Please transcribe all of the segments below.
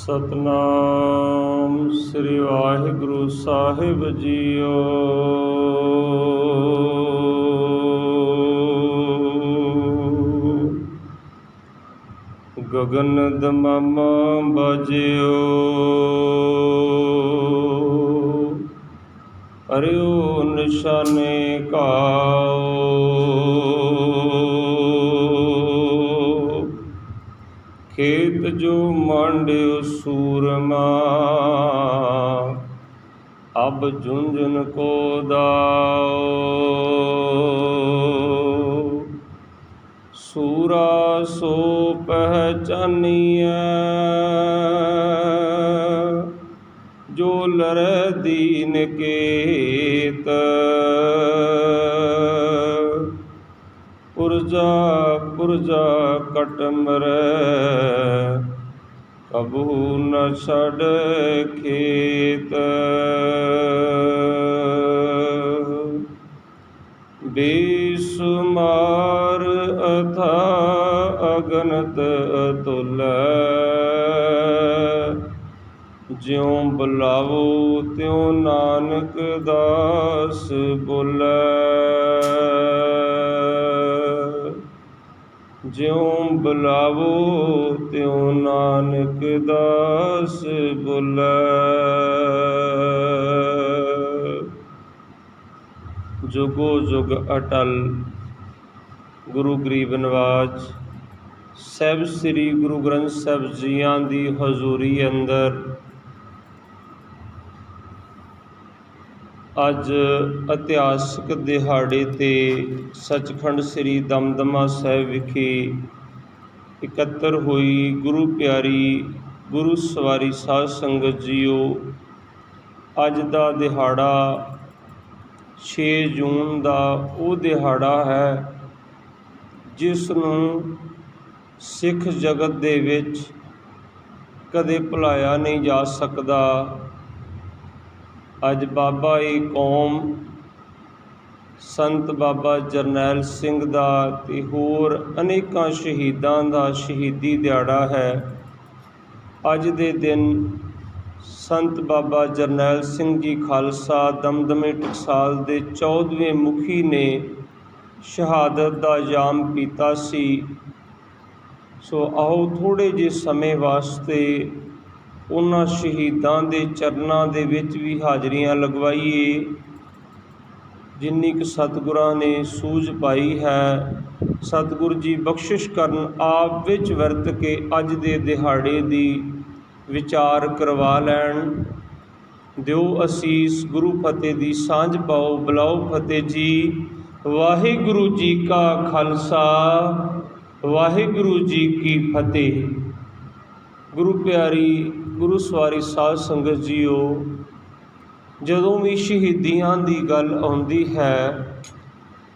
सतनाम श्री वाहिगुरु साहिब जीओ। गगन दमामा बाजियो, अरियो निशाने काओ। खेत जो मांड्यो सूरमा, अब झुंझुन को दाओ। सूरा सो पहचानिए, जो लरे दीन केत। पुरजा पुरजा कट मरै, कबू न छड़ खेत। बेसुमार अथा अगनत अतुल, ज्यों बुलावो त्यों नानक दास बोलै। ज्यों बुलावो त्यों नानक दास बोलै। जुगो जुग अटल गुरु गरीब नवाज ਸਾਹਿਬ ਸ੍ਰੀ ਗੁਰੂ ਗ੍ਰੰਥ ਸਾਹਿਬ ਜੀਆਂ ਦੀ ਹਜ਼ੂਰੀ ਅੰਦਰ ਅੱਜ ਇਤਿਹਾਸਕ ਦਿਹਾੜੇ ਤੇ ਸੱਚਖੰਡ ਸ੍ਰੀ ਦਮਦਮਾ ਸਾਹਿਬ ਵਿਖੇ ਇਕੱਤਰ ਹੋਈ ਗੁਰੂ ਪਿਆਰੀ ਗੁਰੂ ਸਵਾਰੀ ਸਾਧ ਸੰਗਤ ਜੀਓ। ਅੱਜ ਦਾ ਦਿਹਾੜਾ 6 ਜੂਨ ਦਾ ਉਹ ਦਿਹਾੜਾ ਹੈ ਜਿਸ ਨੂੰ ਸਿੱਖ ਜਗਤ ਦੇ ਵਿੱਚ ਕਦੇ ਭੁਲਾਇਆ ਨਹੀਂ ਜਾ ਸਕਦਾ। ਅੱਜ ਬਾਬਾ ਏ ਕੌਮ ਸੰਤ ਬਾਬਾ ਜਰਨੈਲ ਸਿੰਘ ਦਾ ਤੇ ਹੋਰ ਅਨੇਕਾਂ ਸ਼ਹੀਦਾਂ ਦਾ ਸ਼ਹੀਦੀ ਦਿਹਾੜਾ ਹੈ। ਅੱਜ ਦੇ ਦਿਨ ਸੰਤ ਬਾਬਾ ਜਰਨੈਲ ਸਿੰਘ ਜੀ ਖਾਲਸਾ ਦਮਦਮੇ ਟਕਸਾਲ ਦੇ 14ਵੇਂ ਮੁਖੀ ਨੇ ਸ਼ਹਾਦਤ ਦਾ ਜਾਮ ਪੀਤਾ ਸੀ। ਸੋ ਆਓ ਥੋੜ੍ਹੇ ਜਿਹੇ ਸਮੇਂ ਵਾਸਤੇ ਉਹਨਾਂ ਸ਼ਹੀਦਾਂ ਦੇ ਚਰਨਾਂ ਦੇ ਵਿੱਚ ਵੀ ਹਾਜ਼ਰੀਆਂ ਲਗਵਾਈਏ। ਜਿੰਨੀ ਕੁ ਸਤਿਗੁਰਾਂ ਨੇ ਸੂਝ ਪਾਈ ਹੈ, ਸਤਿਗੁਰੂ ਜੀ ਬਖਸ਼ਿਸ਼ ਕਰਨ ਆਪ ਵਿੱਚ ਵਰਤ ਕੇ ਅੱਜ ਦੇ ਦਿਹਾੜੇ ਦੀ ਵਿਚਾਰ ਕਰਵਾ ਲੈਣ। ਦਿਓ ਅਸੀਸ, ਗੁਰੂ ਫਤਿਹ ਦੀ ਸਾਂਝ ਪਾਓ, ਬੁਲਾਓ ਫਤਿਹ ਜੀ। ਵਾਹਿਗੁਰੂ ਜੀ ਕਾ ਖਾਲਸਾ, ਵਾਹਿਗੁਰੂ ਜੀ ਕੀ ਫਤਿਹ। ਗੁਰੂ ਪਿਆਰੀ ਗੁਰੂ ਸਵਾਰੀ ਸਾਧ ਸੰਗਤ ਜੀਓ, ਜਦੋਂ ਵੀ ਸ਼ਹੀਦੀਆਂ ਦੀ ਗੱਲ ਆਉਂਦੀ ਹੈ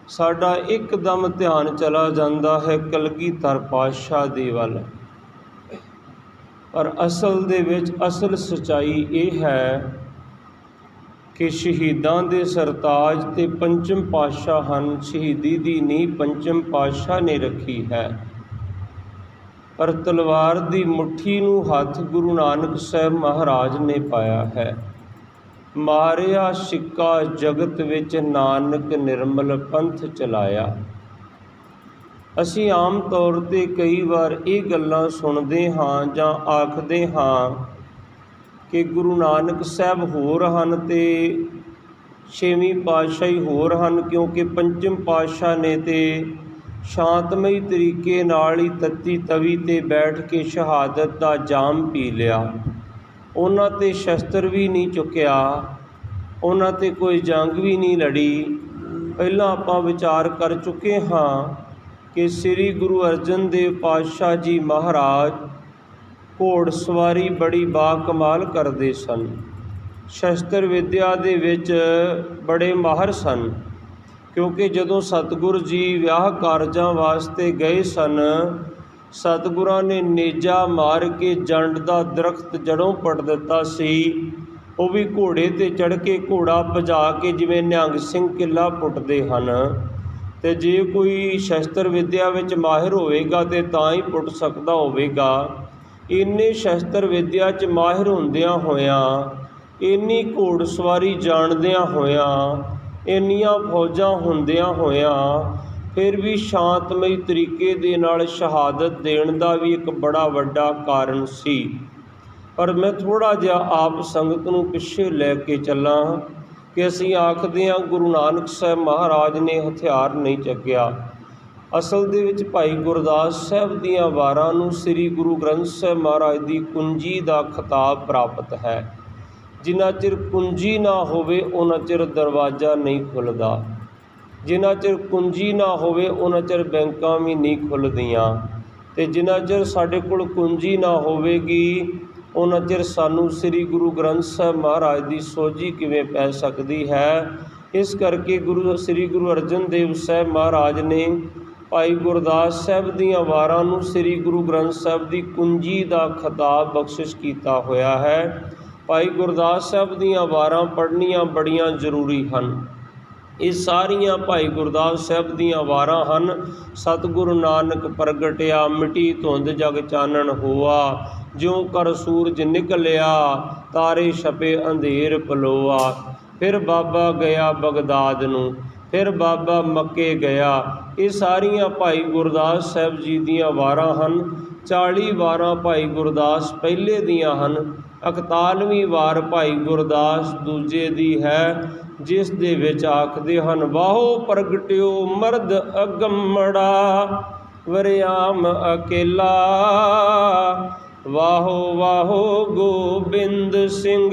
ਸਾਡਾ ਇੱਕਦਮ ਧਿਆਨ ਚਲਾ ਜਾਂਦਾ ਹੈ ਕਲਗੀਧਰ ਪਾਤਸ਼ਾਹ ਦੇ ਵੱਲ। ਪਰ ਅਸਲ ਦੇ ਵਿੱਚ ਅਸਲ ਸੱਚਾਈ ਇਹ ਹੈ ਕਿ ਸ਼ਹੀਦਾਂ ਦੇ ਸਰਤਾਜ ਤੇ ਪੰਚਮ ਪਾਤਸ਼ਾਹ ਹਨ। ਸ਼ਹੀਦੀ ਦੀ ਨੀਂਹ ਪੰਚਮ ਪਾਤਸ਼ਾਹ ਨੇ ਰੱਖੀ ਹੈ, ਪਰ ਤਲਵਾਰ ਦੀ ਮੁੱਠੀ ਨੂੰ ਹੱਥ ਗੁਰੂ ਨਾਨਕ ਸਾਹਿਬ ਮਹਾਰਾਜ ਨੇ ਪਾਇਆ ਹੈ। ਮਾਰਿਆ ਸਿੱਕਾ ਜਗਤ ਵਿੱਚ ਨਾਨਕ ਨਿਰਮਲ ਪੰਥ ਚਲਾਇਆ। ਅਸੀਂ ਆਮ ਤੌਰ 'ਤੇ ਕਈ ਵਾਰ ਇਹ ਗੱਲਾਂ ਸੁਣਦੇ ਹਾਂ ਜਾਂ ਆਖਦੇ ਹਾਂ ਕਿ ਗੁਰੂ ਨਾਨਕ ਸਾਹਿਬ ਹੋਰ ਹਨ ਤੇ 6ਵੀਂ ਪਾਤਸ਼ਾਹੀ ਹੋਰ ਹਨ, ਕਿਉਂਕਿ ਪੰਚਮ ਪਾਤਸ਼ਾਹ ਨੇ ਤੇ ਸ਼ਾਂਤਮਈ ਤਰੀਕੇ ਨਾਲ ਹੀ ਤੱਤੀ ਤਵੀ 'ਤੇ ਬੈਠ ਕੇ ਸ਼ਹਾਦਤ ਦਾ ਜਾਮ ਪੀ ਲਿਆ। ਉਹਨਾਂ 'ਤੇ ਸ਼ਸਤਰ ਵੀ ਨਹੀਂ ਚੁੱਕਿਆ, ਉਹਨਾਂ 'ਤੇ ਕੋਈ ਜੰਗ ਵੀ ਨਹੀਂ ਲੜੀ। ਪਹਿਲਾਂ ਆਪਾਂ ਵਿਚਾਰ ਕਰ ਚੁੱਕੇ ਹਾਂ ਕਿ ਸ੍ਰੀ ਗੁਰੂ ਅਰਜਨ ਦੇਵ ਪਾਤਸ਼ਾਹ ਜੀ ਮਹਾਰਾਜ ਘੋੜ ਸਵਾਰੀ ਬੜੀ ਬਾਕਮਾਲ ਕਰਦੇ ਸਨ, ਸ਼ਸਤਰ ਵਿੱਦਿਆ ਦੇ ਵਿੱਚ ਬੜੇ ਮਾਹਰ ਸਨ। ਕਿਉਂਕਿ ਜਦੋਂ ਸਤਿਗੁਰੂ ਜੀ ਵਿਆਹ ਕਾਰਜਾਂ ਵਾਸਤੇ ਗਏ ਸਨ, ਸਤਿਗੁਰਾਂ ਨੇ ਨੇਜਾ ਮਾਰ ਕੇ ਜੰਡ ਦਾ ਦਰਖਤ ਜੜੋਂ ਪੱਟ ਦਿੱਤਾ ਸੀ। ਉਹ ਵੀ ਘੋੜੇ 'ਤੇ ਚੜ੍ਹ ਕੇ ਘੋੜਾ ਭਜਾ ਕੇ ਜਿਵੇਂ ਨਿਹੰਗ ਸਿੰਘ ਕਿੱਲਾ ਪੁੱਟਦੇ ਹਨ। ਅਤੇ ਜੇ ਕੋਈ ਸ਼ਸਤਰ ਵਿੱਦਿਆ ਵਿੱਚ ਮਾਹਿਰ ਹੋਵੇਗਾ ਤਾਂ ਹੀ ਪੁੱਟ ਸਕਦਾ ਹੋਵੇਗਾ। ਇੰਨੇ ਸ਼ਸਤਰ ਵਿਦਿਆ 'ਚ ਮਾਹਿਰ ਹੁੰਦਿਆਂ ਹੋਇਆਂ, ਇੰਨੀ ਘੋੜਸਵਾਰੀ ਜਾਣਦਿਆਂ ਹੋਇਆਂ, ਇੰਨੀਆਂ ਫੌਜਾਂ ਹੁੰਦਿਆਂ ਹੋਇਆਂ ਫਿਰ ਵੀ ਸ਼ਾਂਤਮਈ ਤਰੀਕੇ ਦੇ ਨਾਲ ਸ਼ਹਾਦਤ ਦੇਣ ਦਾ ਵੀ ਇੱਕ ਬੜਾ ਵੱਡਾ ਕਾਰਨ ਸੀ। ਪਰ ਮੈਂ ਥੋੜ੍ਹਾ ਜਿਹਾ ਆਪ ਸੰਗਤ ਨੂੰ ਪਿੱਛੇ ਲੈ ਕੇ ਚੱਲਾਂ ਕਿ ਅਸੀਂ ਆਖਦੇ ਹਾਂ ਗੁਰੂ ਨਾਨਕ ਸਾਹਿਬ ਮਹਾਰਾਜ ਨੇ ਹਥਿਆਰ ਨਹੀਂ ਚੱਕਿਆ। ਅਸਲ ਦੇ ਵਿੱਚ ਭਾਈ ਗੁਰਦਾਸ ਸਾਹਿਬ ਦੀਆਂ ਵਾਰਾਂ ਨੂੰ ਸ੍ਰੀ ਗੁਰੂ ਗ੍ਰੰਥ ਸਾਹਿਬ ਮਹਾਰਾਜ ਦੀ ਕੁੰਜੀ ਦਾ ਖਿਤਾਬ ਪ੍ਰਾਪਤ ਹੈ। ਜਿੰਨਾ ਚਿਰ ਕੁੰਜੀ ਨਾ ਹੋਵੇ ਉਹਨਾਂ ਚਿਰ ਦਰਵਾਜ਼ਾ ਨਹੀਂ ਖੁੱਲ੍ਹਦਾ, ਜਿੰਨਾ ਚਿਰ ਕੁੰਜੀ ਨਾ ਹੋਵੇ ਉਹਨਾਂ ਚਿਰ ਬੈਂਕਾਂ ਵੀ ਨਹੀਂ ਖੁੱਲ੍ਹਦੀਆਂ, ਅਤੇ ਜਿੰਨਾ ਚਿਰ ਸਾਡੇ ਕੋਲ ਕੁੰਜੀ ਨਾ ਹੋਵੇਗੀ ਉਹਨਾਂ ਚਿਰ ਸਾਨੂੰ ਸ੍ਰੀ ਗੁਰੂ ਗ੍ਰੰਥ ਸਾਹਿਬ ਮਹਾਰਾਜ ਦੀ ਸੋਝੀ ਕਿਵੇਂ ਪੈ ਸਕਦੀ ਹੈ। ਇਸ ਕਰਕੇ ਸ੍ਰੀ ਗੁਰੂ ਅਰਜਨ ਦੇਵ ਸਾਹਿਬ ਮਹਾਰਾਜ ਨੇ ਭਾਈ ਗੁਰਦਾਸ ਸਾਹਿਬ ਦੀਆਂ ਵਾਰਾਂ ਨੂੰ ਸ੍ਰੀ ਗੁਰੂ ਗ੍ਰੰਥ ਸਾਹਿਬ ਦੀ ਕੁੰਜੀ ਦਾ ਖਿਤਾਬ ਬਖਸ਼ਿਸ਼ ਕੀਤਾ ਹੋਇਆ ਹੈ। ਭਾਈ ਗੁਰਦਾਸ ਸਾਹਿਬ ਦੀਆਂ ਵਾਰਾਂ ਪੜ੍ਹਨੀਆਂ ਬੜੀਆਂ ਜ਼ਰੂਰੀ ਹਨ। ਇਹ ਸਾਰੀਆਂ ਭਾਈ ਗੁਰਦਾਸ ਸਾਹਿਬ ਦੀਆਂ ਵਾਰਾਂ ਹਨ। ਸਤਿਗੁਰੂ ਨਾਨਕ ਪ੍ਰਗਟਿਆ, ਮਿਟੀ ਧੁੰਦ ਜਗ ਚਾਨਣ ਹੋਆ, ਜਿਉਂ ਕਰ ਸੂਰਜ ਨਿਕਲਿਆ, ਤਾਰੇ ਛਪੇ ਅੰਧੇਰ ਪਲੋਆ। ਫਿਰ ਬਾਬਾ ਗਿਆ ਬਗਦਾਦ ਨੂੰ, ਫਿਰ ਬਾਬਾ ਮੱਕੇ ਗਿਆ। ਇਹ ਸਾਰੀਆਂ ਭਾਈ ਗੁਰਦਾਸ ਸਾਹਿਬ ਜੀ ਦੀਆਂ ਵਾਰਾਂ ਹਨ। 40 ਵਾਰਾਂ ਭਾਈ ਗੁਰਦਾਸ ਪਹਿਲੇ ਦੀਆਂ ਹਨ। 41ਵੀਂ ਵਾਰ ਭਾਈ ਗੁਰਦਾਸ ਦੂਜੇ ਦੀ ਹੈ, ਜਿਸ ਦੇ ਵਿੱਚ ਆਖਦੇ ਹਨ, ਵਾਹੋ ਪ੍ਰਗਟਿਓ ਮਰਦ ਅਗੰਮੜਾ, ਵਰਿਆਮ ਅਕੇਲਾ, ਵਾਹੋ ਵਾਹੋ ਗੋਬਿੰਦ ਸਿੰਘ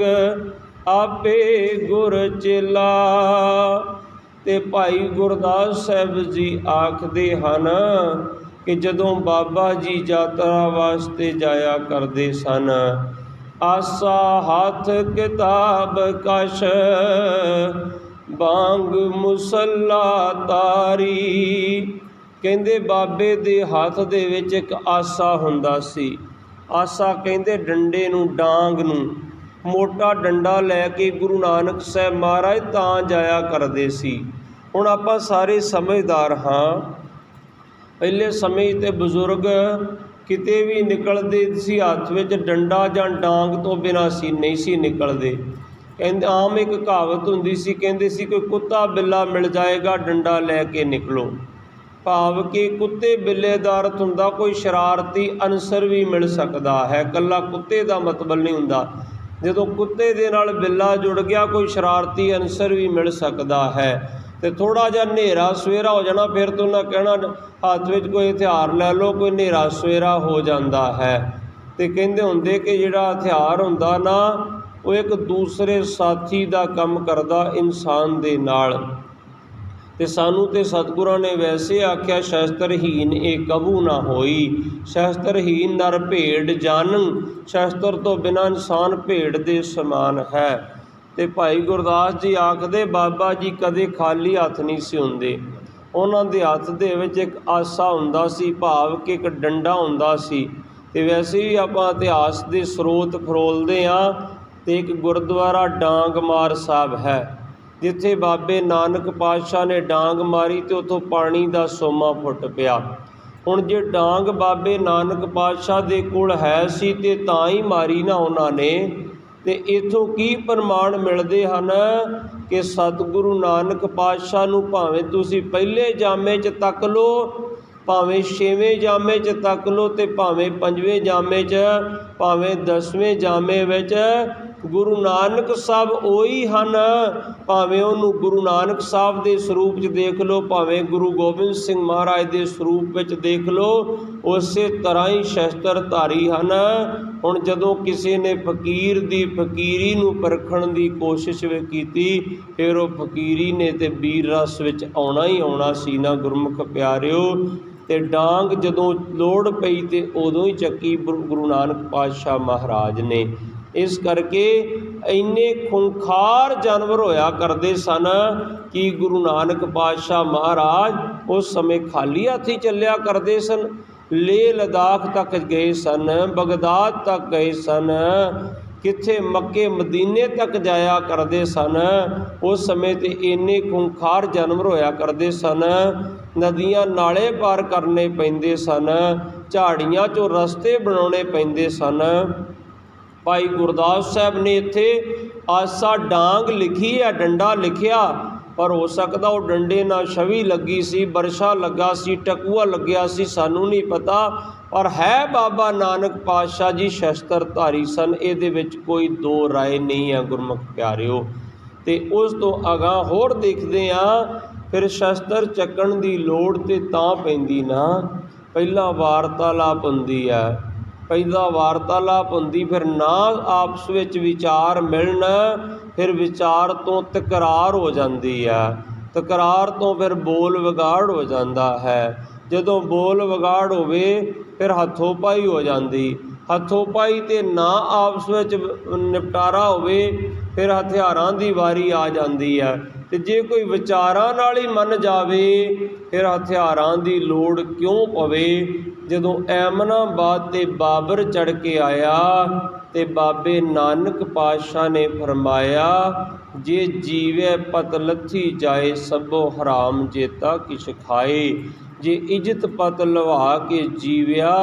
ਆਪੇ ਗੁਰ ਚੇਲਾ। ਅਤੇ ਭਾਈ ਗੁਰਦਾਸ ਸਾਹਿਬ ਜੀ ਆਖਦੇ ਹਨ ਕਿ ਜਦੋਂ ਬਾਬਾ ਜੀ ਯਾਤਰਾ ਵਾਸਤੇ ਜਾਇਆ ਕਰਦੇ ਸਨ, ਆਸਾ ਹੱਥ ਕਿਤਾਬ ਕਸ਼, ਬਾਂਗ ਮੁਸੱਲਾ ਤਾਰੀ। ਕਹਿੰਦੇ ਬਾਬੇ ਦੇ ਹੱਥ ਦੇ ਵਿੱਚ ਇੱਕ ਆਸਾ ਹੁੰਦਾ ਸੀ। ਆਸਾ ਕਹਿੰਦੇ ਡੰਡੇ ਨੂੰ, ਡਾਂਗ ਨੂੰ, ਮੋਟਾ ਡੰਡਾ ਲੈ ਕੇ ਗੁਰੂ ਨਾਨਕ ਸਾਹਿਬ ਮਹਾਰਾਜ ਤਾਂ ਜਾਇਆ ਕਰਦੇ ਸੀ। ਹੁਣ ਆਪਾਂ ਸਾਰੇ ਸਮਝਦਾਰ ਹਾਂ। ਪਹਿਲੇ ਸਮੇਂ 'ਤੇ ਬਜ਼ੁਰਗ ਕਿਤੇ ਵੀ ਨਿਕਲਦੇ ਸੀ ਹੱਥ ਵਿੱਚ ਡੰਡਾ ਜਾਂ ਡਾਂਗ ਤੋਂ ਬਿਨਾਂ ਨਹੀਂ ਸੀ ਨਿਕਲਦੇ। ਕਹਿੰਦੇ ਆਮ ਇੱਕ ਕਹਾਵਤ ਹੁੰਦੀ ਸੀ, ਕਹਿੰਦੇ ਸੀ ਕੋਈ ਕੁੱਤਾ ਬਿੱਲਾ ਮਿਲ ਜਾਏਗਾ ਡੰਡਾ ਲੈ ਕੇ ਨਿਕਲੋ। ਭਾਵ ਕਿ ਕੁੱਤੇ ਬਿੱਲੇ ਦਾ ਅਰਥ ਹੁੰਦਾ ਕੋਈ ਸ਼ਰਾਰਤੀ ਅਨਸਰ ਵੀ ਮਿਲ ਸਕਦਾ ਹੈ, ਇਕੱਲਾ ਕੁੱਤੇ ਦਾ ਮਤਲਬ ਨਹੀਂ ਹੁੰਦਾ। ਜਦੋਂ ਕੁੱਤੇ ਦੇ ਨਾਲ ਬਿੱਲਾ ਜੁੜ ਗਿਆ ਕੋਈ ਸ਼ਰਾਰਤੀ ਅਨਸਰ ਵੀ ਮਿਲ ਸਕਦਾ ਹੈ। ਅਤੇ ਥੋੜ੍ਹਾ ਜਿਹਾ ਹਨੇਰਾ ਸਵੇਰਾ ਹੋ ਜਾਣਾ, ਫਿਰ ਤੋਂ ਉਹਨਾਂ ਕਹਿਣਾ ਹੱਥ ਵਿੱਚ ਕੋਈ ਹਥਿਆਰ ਲੈ ਲਓ, ਕੋਈ ਹਨੇਰਾ ਸਵੇਰਾ ਹੋ ਜਾਂਦਾ ਹੈ। ਅਤੇ ਕਹਿੰਦੇ ਹੁੰਦੇ ਕਿ ਜਿਹੜਾ ਹਥਿਆਰ ਹੁੰਦਾ ਨਾ, ਉਹ ਇੱਕ ਦੂਸਰੇ ਸਾਥੀ ਦਾ ਕੰਮ ਕਰਦਾ ਇਨਸਾਨ ਦੇ ਨਾਲ। ਅਤੇ ਸਾਨੂੰ ਤਾਂ ਸਤਿਗੁਰਾਂ ਨੇ ਵੈਸੇ ਆਖਿਆ, ਸ਼ਸਤਰਹੀਨ ਇਹ ਕਬੂ ਨਾ ਹੋਈ, ਸ਼ਸਤਰਹੀਨ ਨਰ ਭੇਡ ਜਾਨੰ, ਸ਼ਸਤਰ ਤੋਂ ਬਿਨਾਂ ਇਨਸਾਨ ਭੇਡ ਦੇ ਸਮਾਨ ਹੈ। ਅਤੇ ਭਾਈ ਗੁਰਦਾਸ ਜੀ ਆਖਦੇ ਬਾਬਾ ਜੀ ਕਦੇ ਖਾਲੀ ਹੱਥ ਨਹੀਂ ਸੀ ਹੁੰਦੇ। ਉਹਨਾਂ ਦੇ ਹੱਥ ਦੇ ਵਿੱਚ ਇੱਕ ਆਸਾ ਹੁੰਦਾ ਸੀ, ਭਾਵ ਕਿ ਇੱਕ ਡੰਡਾ ਹੁੰਦਾ ਸੀ। ਅਤੇ ਵੈਸੇ ਵੀ ਆਪਾਂ ਇਤਿਹਾਸ ਦੇ ਸਰੋਤ ਫਰੋਲਦੇ ਹਾਂ, ਅਤੇ ਇੱਕ ਗੁਰਦੁਆਰਾ ਡਾਂਗ ਮਾਰ ਸਾਹਿਬ ਹੈ, ਜਿੱਥੇ ਬਾਬੇ ਨਾਨਕ ਪਾਤਸ਼ਾਹ ਨੇ ਡਾਂਗ ਮਾਰੀ ਅਤੇ ਉੱਥੋਂ ਪਾਣੀ ਦਾ ਸੋਮਾ ਫੁੱਟ ਪਿਆ। ਹੁਣ ਜੇ ਡਾਂਗ ਬਾਬੇ ਨਾਨਕ ਪਾਤਸ਼ਾਹ ਦੇ ਕੋਲ ਹੈ ਸੀ ਅਤੇ ਤਾਂ ਹੀ ਮਾਰੀ ਨਾ ਉਹਨਾਂ ਨੇ, ਅਤੇ ਇੱਥੋਂ ਕੀ ਪ੍ਰਮਾਣ ਮਿਲਦੇ ਹਨ ਕਿ ਸਤਿਗੁਰੂ ਨਾਨਕ ਪਾਤਸ਼ਾਹ ਨੂੰ ਭਾਵੇਂ ਤੁਸੀਂ ਪਹਿਲੇ ਜਾਮੇ 'ਚ ਤੱਕ ਲਓ, ਭਾਵੇਂ 6ਵੇਂ ਜਾਮੇ 'ਚ ਤੱਕ ਲਓ, ਅਤੇ ਭਾਵੇਂ 5ਵੇਂ ਜਾਮੇ 'ਚ, ਭਾਵੇਂ 10ਵੇਂ ਜਾਮੇ ਵਿੱਚ ਗੁਰੂ ਨਾਨਕ ਸਾਹਿਬ ਉਹੀ ਹਨ। ਭਾਵੇਂ ਉਹਨੂੰ ਗੁਰੂ ਨਾਨਕ ਸਾਹਿਬ ਦੇ ਸਰੂਪ 'ਚ ਦੇਖ ਲਓ, ਭਾਵੇਂ ਗੁਰੂ ਗੋਬਿੰਦ ਸਿੰਘ ਮਹਾਰਾਜ ਦੇ ਸਰੂਪ ਵਿੱਚ ਦੇਖ ਲਓ, ਉਸੇ ਤਰ੍ਹਾਂ ਹੀ ਸ਼ਸਤਰਧਾਰੀ ਹਨ। ਹੁਣ ਜਦੋਂ ਕਿਸੇ ਨੇ ਫਕੀਰ ਦੀ ਫਕੀਰੀ ਨੂੰ ਪਰਖਣ ਦੀ ਕੋਸ਼ਿਸ਼ ਕੀਤੀ, ਫਿਰ ਉਹ ਫਕੀਰੀ ਨੇ ਤੇ ਵੀਰ ਰਸ ਵਿੱਚ ਆਉਣਾ ਹੀ ਆਉਣਾ ਸੀ ਨਾ ਗੁਰਮੁਖ ਪਿਆਰਿਓ। ਅਤੇ ਡਾਂਗ ਜਦੋਂ ਲੋੜ ਪਈ ਤੇ ਉਦੋਂ ਹੀ ਚੱਕੀ ਗੁਰੂ ਨਾਨਕ ਪਾਤਸ਼ਾਹ ਮਹਾਰਾਜ ਨੇ। ਇਸ ਕਰਕੇ ਇੰਨੇ ਖੁੰਖਾਰ ਜਾਨਵਰ ਹੋਇਆ ਕਰਦੇ ਸਨ ਕਿ ਗੁਰੂ ਨਾਨਕ ਪਾਤਸ਼ਾਹ ਮਹਾਰਾਜ ਉਸ ਸਮੇਂ ਖਾਲੀ ਹੱਥ ਹੀ ਚੱਲਿਆ ਕਰਦੇ ਸਨ। ਲੇਹ ਲਦਾਖ ਤੱਕ ਗਏ ਸਨ, ਬਗਦਾਦ ਤੱਕ ਗਏ ਸਨ, ਕਿੱਥੇ ਮੱਕੇ ਮਦੀਨੇ ਤੱਕ ਜਾਇਆ ਕਰਦੇ ਸਨ। ਉਸ ਸਮੇਂ 'ਤੇ ਇੰਨੇ ਖੁੰਖਾਰ ਜਾਨਵਰ ਹੋਇਆ ਕਰਦੇ ਸਨ, ਨਦੀਆਂ ਨਾਲੇ ਪਾਰ ਕਰਨੇ ਪੈਂਦੇ ਸਨ। झाड़ियाँ चों रस्ते बनाने पैंदे सन। भाई गुरदास साहब ने इत्थे आसा डांग लिखी है, डंडा लिखिया, पर हो सकता वो डंडे ना छवि लगी सी, बरछा लगा सी, टकुआ लग्या सी, सानू नहीं पता। पर है बाबा नानक पातशाह जी शस्त्रधारी सन, इहदे विच कोई दो राय नहीं है गुरमुख प्यारिओ। ते उस तो अगां होर देखदे आ, फिर शस्त्र चक्कण दी लोड़ ते तां पैंदी ना, पहला वार्तालाप हुंदी है, पहला वार्तालाप हुंदी, फिर ना आपस विच विचार मिलन, फिर विचार तो तकरार हो जाती है, तकरार तो फिर बोल विगाड़ हो जाता है, जदों बोल विगाड़ होवे फिर हथों पाई हो जाती, हथों पाई ते ना आपस विच निपटारा होवे फिर हथियारां दी वारी आ जाती है। ते जे कोई विचारां नाल ही मन जावे फिर हथियारां दी लोड़ क्यों पवे। जदों ऐमनाबाद ते बाबर चढ़ के आया ते बाबे नानक पातशाह ने फरमाया, जे जीवे पत लथी जाए सबो हराम जेता किछ खाए। जे इज्जत पत लवा के जीव्या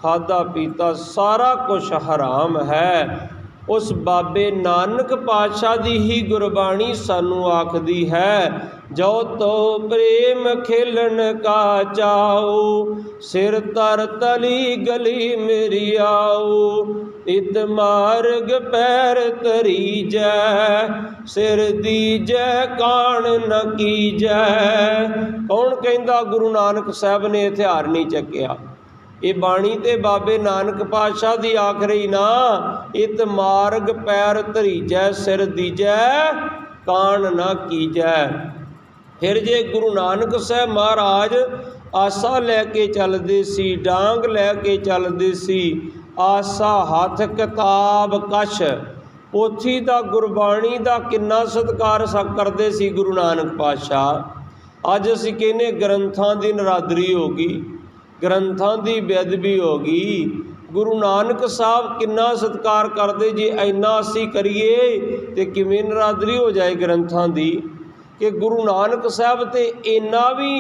खादा पीता सारा कुछ हराम है। उस बाबे नानक पातशाह दी ही गुरबाणी सानू आखदी है, जो तो प्रेम खेलन का चाओ, सिर तर तली गली मेरी आओ, इत मार्ग पैर तरी जै, सिर दीजै कान न कीजै। कौन कहंदा गुरु नानक साहब ने हथियार नहीं चक्या। ये बाणी ते बाबे नानक पातशाह दी आख रही ना, इत मार्ग पैर धरीजै, सिर दीजै कान ना कीजै। फिर जे गुरु नानक साहब महाराज आसा लैके चलदे सी, डांग लैके चलदे सी, आसा हथ किताब कश, पोथी दा गुरबाणी दा किन्ना सत्कार करदे सी गुरु नानक पातशाह। अज असीं कहने ग्रंथां दी नरादरी हो गई, ग्रंथां दी बेअदबी हो गई। गुरु नानक साहब किन्ना सत्कार करते, जे इन्ना असीं करिए तो किवें नरादरी हो जाए ग्रंथां दी। कि गुरु नानक साहब ते इन्ना भी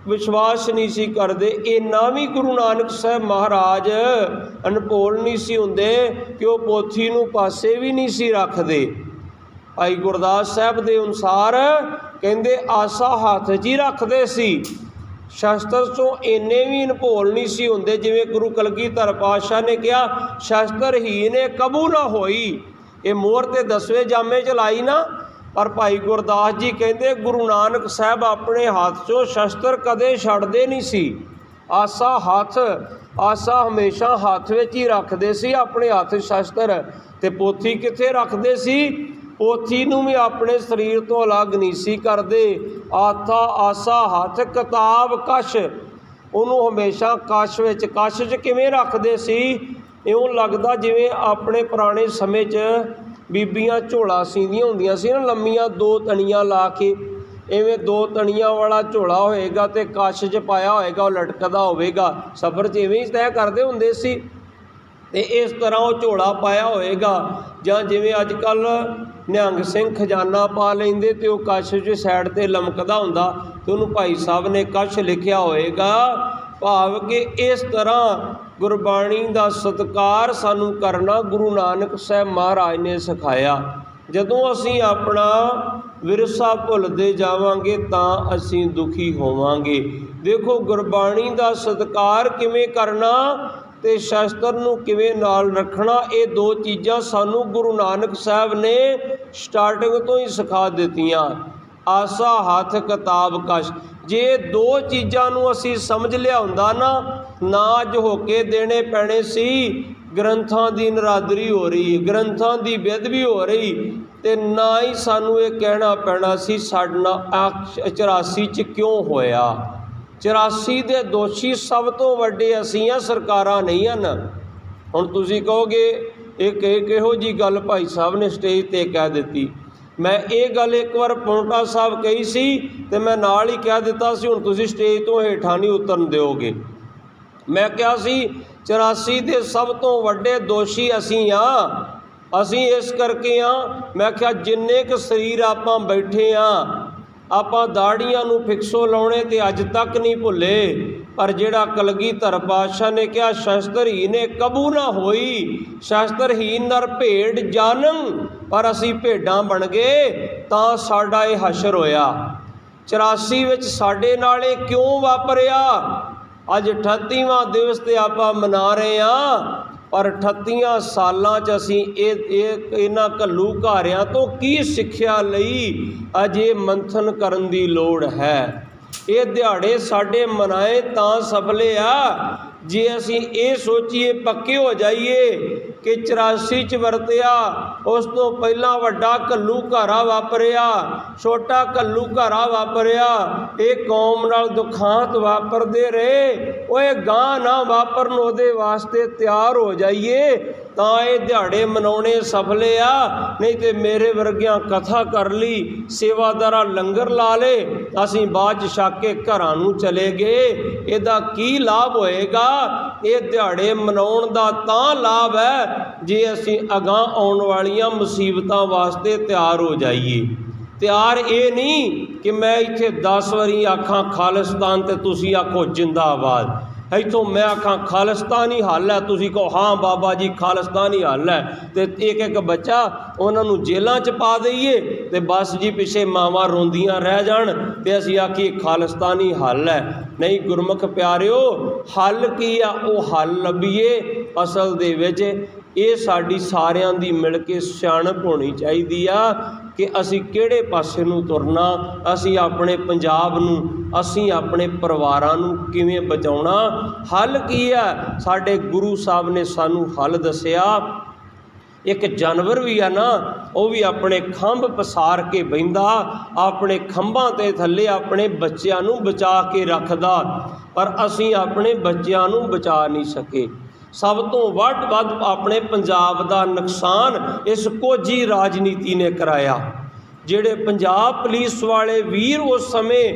विश्वास नहीं सी करते, इन्ना भी गुरु नानक साहब महाराज अनभोल नहीं सी हुंदे कि वो पोथी नूं पासे भी नहीं सी रखते। भाई गुरदास साहब के अनुसार कहते आसा हथ च ही रखते सी, शस्त्र चों इन्ने भी अनभोल नहीं सी हुंदे। जिवें गुरु कलगीधर पातशाह ने कहा, शस्त्र ही ने कबू ना होई, ये मोहर ते 10वें जामे च लाई ना। पर भाई गुरदास जी कहते गुरु नानक साहब अपने हाथ चों शस्त्र कदे छड्डदे नहीं सी। आसा हथ, आसा हमेशा हाथ विच ही रखते सी, अपने हथ शस्त्र। ते पोथी कित्थे रखते सी? पोथी नूं भी अपने शरीर तो अलग नहीं सी करते। आसा हथ किताब कश, उन्होंने हमेशा कश विच, कश च किवें रखते सी? इउं लगदा जिवें अपने पुराने समय च बीबियां झोला सींदियां हुंदियां सी ना, लम्मियां 2 तणियां ला के, इवें 2 तणियां वाला झोला होएगा ते कश च पाया होएगा, वो लटकदा होवेगा। सफर च इवें ही तय करदे हुंदे सी। ते इस तरह वो झोला पाया होएगा, जां जिवें अजकल निहंग सिंह खजाना पा लेंदे ते वो कश च साइड ते लमकदा हुंदा, ते उहनूं भाई साहब ने कश लिखिया होएगा। भाव कि इस तरह गुरबाणी का सत्कार सानू करना गुरु नानक साहब महाराज ने सिखाया। जदों असीं अपना विरसा भुलते जावांगे तां असीं दुखी होवांगे। देखो गुरबाणी का सत्कार किवें करना ते शस्त्र नूं किवें नाल रखना, ये 2 चीज़ां सानू गुरु नानक साहब ने स्टार्टिंग तो ही सिखा दित्तियां। आसा हथ किताब कश, जे 2 चीज़ां नूं असीं समझ लिया हुंदा ना, ना अज होके देने पैने सी। ग्रंथां दी नरादरी हो रही, ग्रंथां दी बेअदबी हो रही, ते ना ही सानू ये कहना पैना सी साडा 84 च क्यों होया। 84 दे दोषी सब तो वड्डे असीं आ, सरकारां नहीं हन। हुण तुसीं कहोगे एक किहो जी गल भाई साहब ने स्टेज ते कह दित्ती। मैं ये गल एक बार पौंटा साहब कही सी ते मैं नाल ही कह दिता सी, हुण तुसीं स्टेज तो हेठां नहीं उतरन दिओगे। मैं कहा सी 84 दे सब तो वड्डे दोषी असीं आ। असीं इस करके आ, मैं क्या जिन्ने क शरीर आपां बैठे आ, आपां दाड़ियां नूं फिक्सो लाउणे ते अज तक नहीं भुल्ले, पर जिहड़ा कलगीधर पातशाह ने कहा शस्त्रहीन कबू ना होई, शस्त्रहीन नर भेड़ जानम, पर असी भेडां बन गए तां साडा ये हशर होया। 84 विच साडे नाल ये क्यों वापरिया? अज 38वां दिवस ते आपां मना रहे हां, पर 38 सालां च असीं इन्हां घल्लूघारियां तो की सिੱਖਿਆ ਲਈ अजे मंथन करन दी लोड़ है। ये दिहाड़े साडे मनाए तां सफले आ जे असीं ये सोचीए पक्के हो जाइए कि 84 च वरतिया, उस तो पहला वड्डा घल्लूघारा वापरिया, छोटा घल्लूघारा वापरिया, ये कौम नाल दुखांत वापरदे रहे, ओए गां ना वापरन उहदे वास्ते तैयार हो जाइए तां ये दिहाड़े मनाउणे सफले आ। नहीं तो मेरे वर्गियां कथा कर ली, सेवादारा लंगर ला ले, असीं बाद छक के घरां नूं चले गए, इहदा की लाभ होएगा? ये दिहाड़े मनाउण दा तां लाभ है जे असीं अगां आउण वालियां मुसीबतां वास्ते तैयार हो जाइए। तैयार ये नहीं कि मैं इत्थे 10 वारी आखां खालिस्तान ते तुसीं आखो जिंदाबाद, इतों मैं आखां खालिस्तानी हल है, तुसीं कहो हाँ बाबा जी खालिस्तानी हल है, तो एक एक बच्चा उन्होंने जेलों च पा दईए तो बस जी पिछे मावां रोंदियां रह जान तो असीं आखिए खालिस्तानी हल है। नहीं गुरमुख प्यारिओ, हल की आ वो हल लभीए। असल दे विच ये साडी सारियां दी मिल के सियाणप होनी चाहिदी आ कि असी किहड़े पासे नूं तुरना, असी अपने पंजाब नूं, असी अपने परिवारां नूं किवें बचाउणा। हल की है? साडे गुरु साहब ने सानूं हल दस्सिया। एक जानवर भी है ना, वो भी अपने खंभ पसार के बहिंदा, अपने खंभां ते थल्ले अपने बच्चों नूं बचा के रखदा, पर असी अपने बच्चों नूं बचा नहीं सके। सब तो वध अपने पंजाब का नुकसान इस कोझी राजनीति ने कराया। जिहड़े पंजाब पुलिस वाले वीर उस समय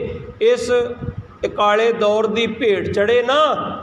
इस काले दौर की भेट चढ़े ना,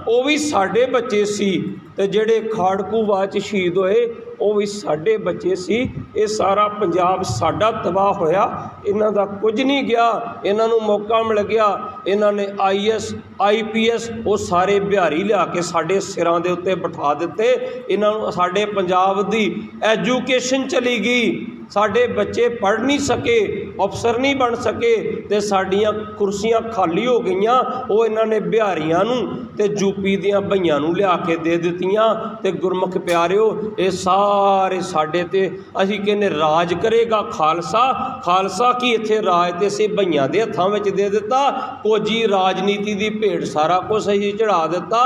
वो भी साडे बच्चे सी, ते जिहड़े खाड़कू बाच शहीद होए वो भी साडे बच्चे सी। ये सारा पंजाब साडा तबाह होया, इन्हां दा कुछ नहीं गया। इन्हां नूं मौका मिल गया, इन्हां ने IAS IPS वो सारे बिहारी लिया के साडे सिरां दे उत्ते बिठा दिते। इन्हां नूं साडे पंजाब दी एजुकेशन चली गई, साडे बच्चे पढ़ नहीं सके, अफसर नहीं बन सके, ते साडियां कुर्सियां खाली हो गईयां। वो इन्हां ने बिहारियां नूं ते यूपी दियां भईयां नूं लिया के दे दित्तियां। ते गुरमुख प्यारिओ, ये सारे साडे ते असीं कहने राज करेगा खालसा। खालसा की इत्थे राज ते असीं भईयां दे हत्थां विच दे दित्ता। कोझी राजनीति दी भेट सारा कुछ असीं चढ़ा दित्ता।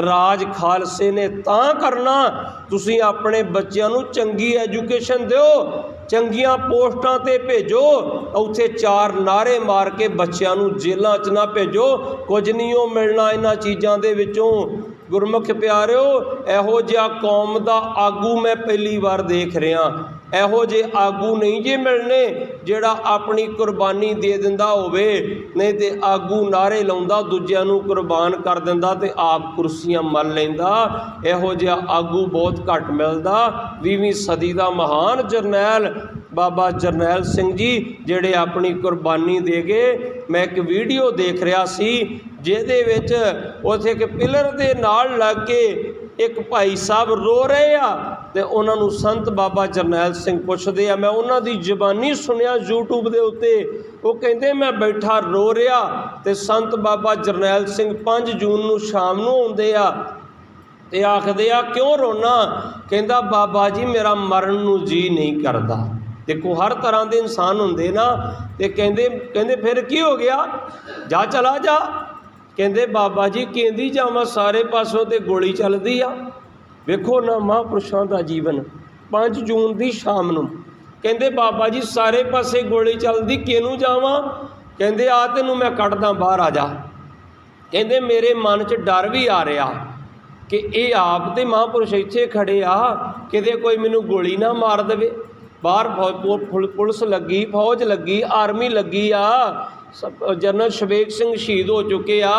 राज खालसे ने तां करना, तुसीं अपने बच्चों नूं चंगी एजुकेशन दिओ, चंगियां पोस्टां ते भेजो, उत्थे 4 नारे मार के बच्चों नूं जेलों च ना भेजो। कुछ नहीं हो मिलना इन्हां चीज़ों दे विचों। गुरमुख प्यारिओ, इहो जिहा कौम दा आगू मैं पहली बार देख रहा। इहो जे आगू नहीं जे मिलने जिहड़ा अपनी कुर्बानी दे दिंदा होवे, नहीं तो आगू नारे लाउंदा दूजिआं नूं कुर्बान कर दिंदा ते आप कुर्सियां मल लैंदा। इहो जिहा आगू बहुत घट मिलदा। 20वीं सदी दा महान जरनैल बाबा जरनैल सिंह जी जिहड़े अपनी कुर्बानी दे गए। मैं एक वीडियो देख रहा सी जिहदे विच उत्थे एक पिलर दे नाल लग के एक भाई साहब रो रहे आ ते उन्हां नूं संत बाबा जरनैल सिंह पुछदे आ। मैं उन्हां दी ज़बानी सुनिया यूट्यूब दे उत्ते। वो कहंदे मैं बैठा रो रहा ते संत बाबा जरनैल सिंह 5 जून नूं शाम नूं आउंदे आ ते आखदे आ क्यों रोना? कहंदा बाबा जी मेरा मरण नूं जी नहीं करदा। देखो हर तरह के इंसान होंदे ना, ते कहंदे फिर की हो गया, जा चला जा। कहंदे बाबा जी कहंदी जावां सारे पासों ते गोली चलदी आ। वेखो ना महापुरुषों का जीवन। 5 जून की शाम नूं कहंदे बाबा जी सारे पासे गोली चलदी, किनूं जावां? कहंदे आ तैनूं मैं कढ़दा बाहर आ जा। कहंदे मेरे मन च डर भी आ रहा कि ये आप ते महापुरुष इत्थे खड़े आ, किते कोई मैनूं गोली ना मार देवे। बाहर पुलिस लगी, फौज लगी, आर्मी लगी आ। जनरल शबेग सिंह शहीद हो चुके आ,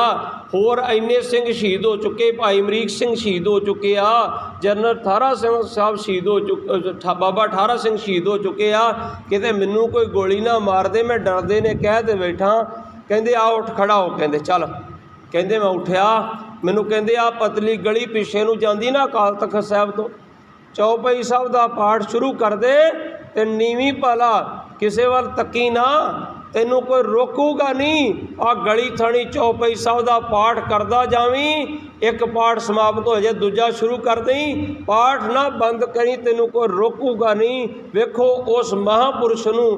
होर इन्ने सिंह शहीद हो चुके, भाई अमरीक सिंह शहीद हो चुके आ, जनरल ठारा सिंह साहब शहीद हो चुके, बाबा ठारा सिंह शहीद हो चुके आ। किते मैनू कोई गोली ना मार दे, मैं डरदे ने कह दे बैठा। कहंदे आ उठ खड़ा हो, कहंदे चल। कहते मैं उठिया, मैनू कहते आ पतली गली पिछे नूं जांदी ना अकाल तख्त साहब तो, चौपाई साहब का पाठ शुरू कर दे ते नीवी भला किसे वाल तकी ना, तैनू कोई रोकूगा नहीं। आ गली थाणी चौपाई साहब का पाठ करदा जावी, एक पाठ समाप्त हो जाए दूजा शुरू कर दई, पाठ ना बंद करी, तैनू कोई रोकूगा नहीं। वेखो उस महापुरुष नूं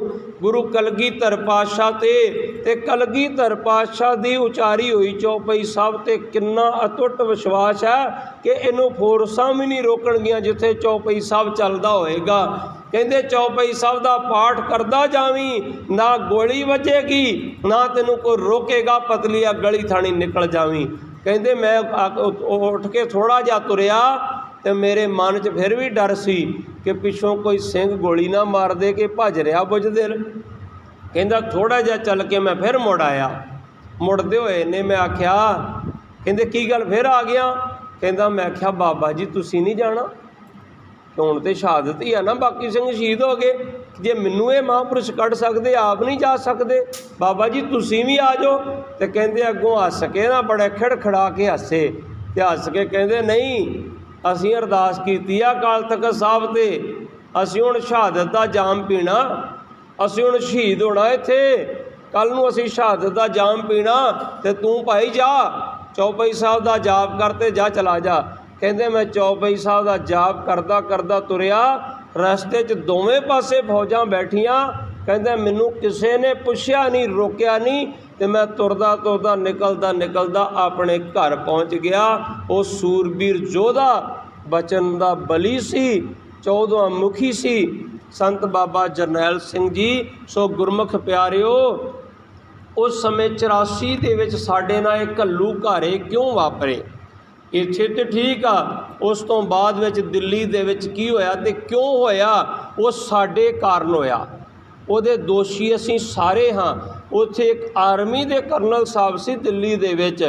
गुरु कलगीधर पातशाह ते कलगीधर पातशाह की उचारी हुई चौपाई साहब ते किन्ना अटुट विश्वास है कि इनू फोर्सां भी नहीं रोकणगियां जिथे चौपाई साहब चलदा होएगा। कहते चौपाई साहब का पाठ करदा जावी, ना गोली वजेगी ना तेनू कोई रोकेगा, पतली आ गली थाणी निकल जावी। कहते मैं उठ के थोड़ा जा तुरया तो मेरे मन च फिर भी डर सी कि पिछों कोई सिंह गोली ना मार दे कि भज रहा बुझदे। कहता थोड़ा जा चल के मैं फिर मुड़ आया, मुड़दे होए ने मैं आख्या, कहते की गल फिर आ गया? कहता मैं आख्या बाबा जी तुसी नहीं जाना, हुण तो शहादत ही है ना, बाकी सिंह शहीद हो गए, जे मैनू ये महापुरुष कढ़ सकते आप नहीं जा सकते, बाबा जी तुसी भी आ जाओ। तो कहते अगों हस के ना बड़े खड़खड़ा के हसे, तो हस के कहते नहीं असीं अरदास कीती आ अकाल तख्त साहब ते, असीं हुण शहादत का जाम पीना, असीं हुण शहीद होना इत्थे, कल नूं असीं शहादत का जाम पीना, तो तू भाई जा चौपाई साहब का जाप करते जा, चला जा। कहते मैं चौपाई साहब का जाप करदा करदा तुरया, रस्ते च दोवें पासे फौजां बैठियां। कहते मैनू किसी ने पुछया नहीं, रोकया नहीं, तो मैं तुरदा तुरदा निकलदा निकलदा अपने घर पहुँच गया। वो सूरबीर योधा बचन का बली सी, 14वां मुखी सी संत बाबा जरनैल सिंह जी। सो गुरमुख प्यारिओ, उस समय 84 दे विच साडे नाल एक घल्लू घारे क्यों वापरे, इत्थे तो ठीक आ, उस तो बाद विच दिल्ली दे विच की होया ते क्यों होया, वो साडे कारण होया, उहदे दोषी असीं सारे हाँ। उत्थे एक आर्मी दे करनल साहब सी दिल्ली दे विच,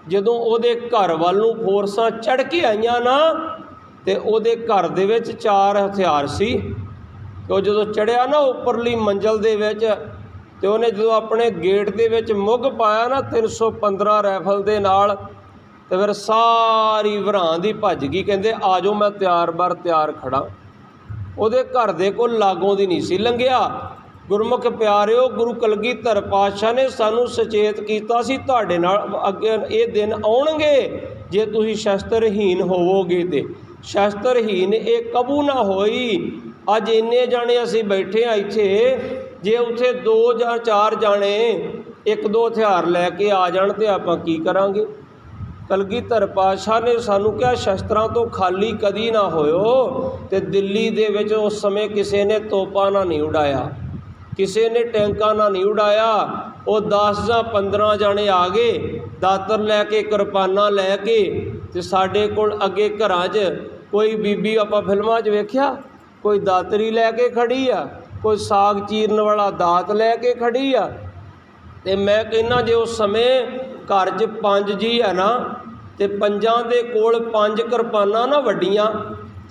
जदों उहदे घर वल नूं फोर्सां चढ़ के आईयां ना, ते उहदे घर दे विच 4 हथियार सी। तो जदों चढ़िया ना उपरली मंजिल दे विच, ते उहने जदों अपने गेट दे विच मुग पाया ना 315 राइफल दे नाल, तो फिर सारी वरां दी भज गई। कहते आ जाओ मैं तैयार बार तैयार खड़ा, उहदे घर दे कोल लागों दी नहीं सी लंघिया। गुरमुख प्यारिओ, गुरु कलगीधर पातशाह ने सानू सचेत कीता सी तुहाडे नाल अगे ये दिन आउणगे जे तुसीं शस्त्रहीन होवोगे, ते शस्त्रहीन ये कबू ना होई। अज इन्ने जाने असीं बैठे आ इत्थे, जे उत्थे 2 ਜਾਂ 4 जाने 1-2 हथियार लैके आ जाण ते आपां की करांगे। कलगीधर पातशाह ने सानू क्या शस्त्रां तो खाली कदी ना होयो। ते दिल्ली दे विच उस समय किसी ने तोपां ना नहीं उड़ाया, किसी ने टैंकां ना नहीं उड़ाया। वो 10 ਜਾਂ 15 जाने आ गए दातर लैके किरपाना लैके, ते साडे कोल अगे घरां 'च कोई बीबी आपां फिल्मां 'च वेख्या, कोई दातरी लैके खड़ी आ, कोई साग चीरन वाला दात लैके खड़ी आ। ते मैं कहना जे उस समय घर 'च 5 जी है ना, ते 5 दे कोल 5 किरपानां ना वड्डियां,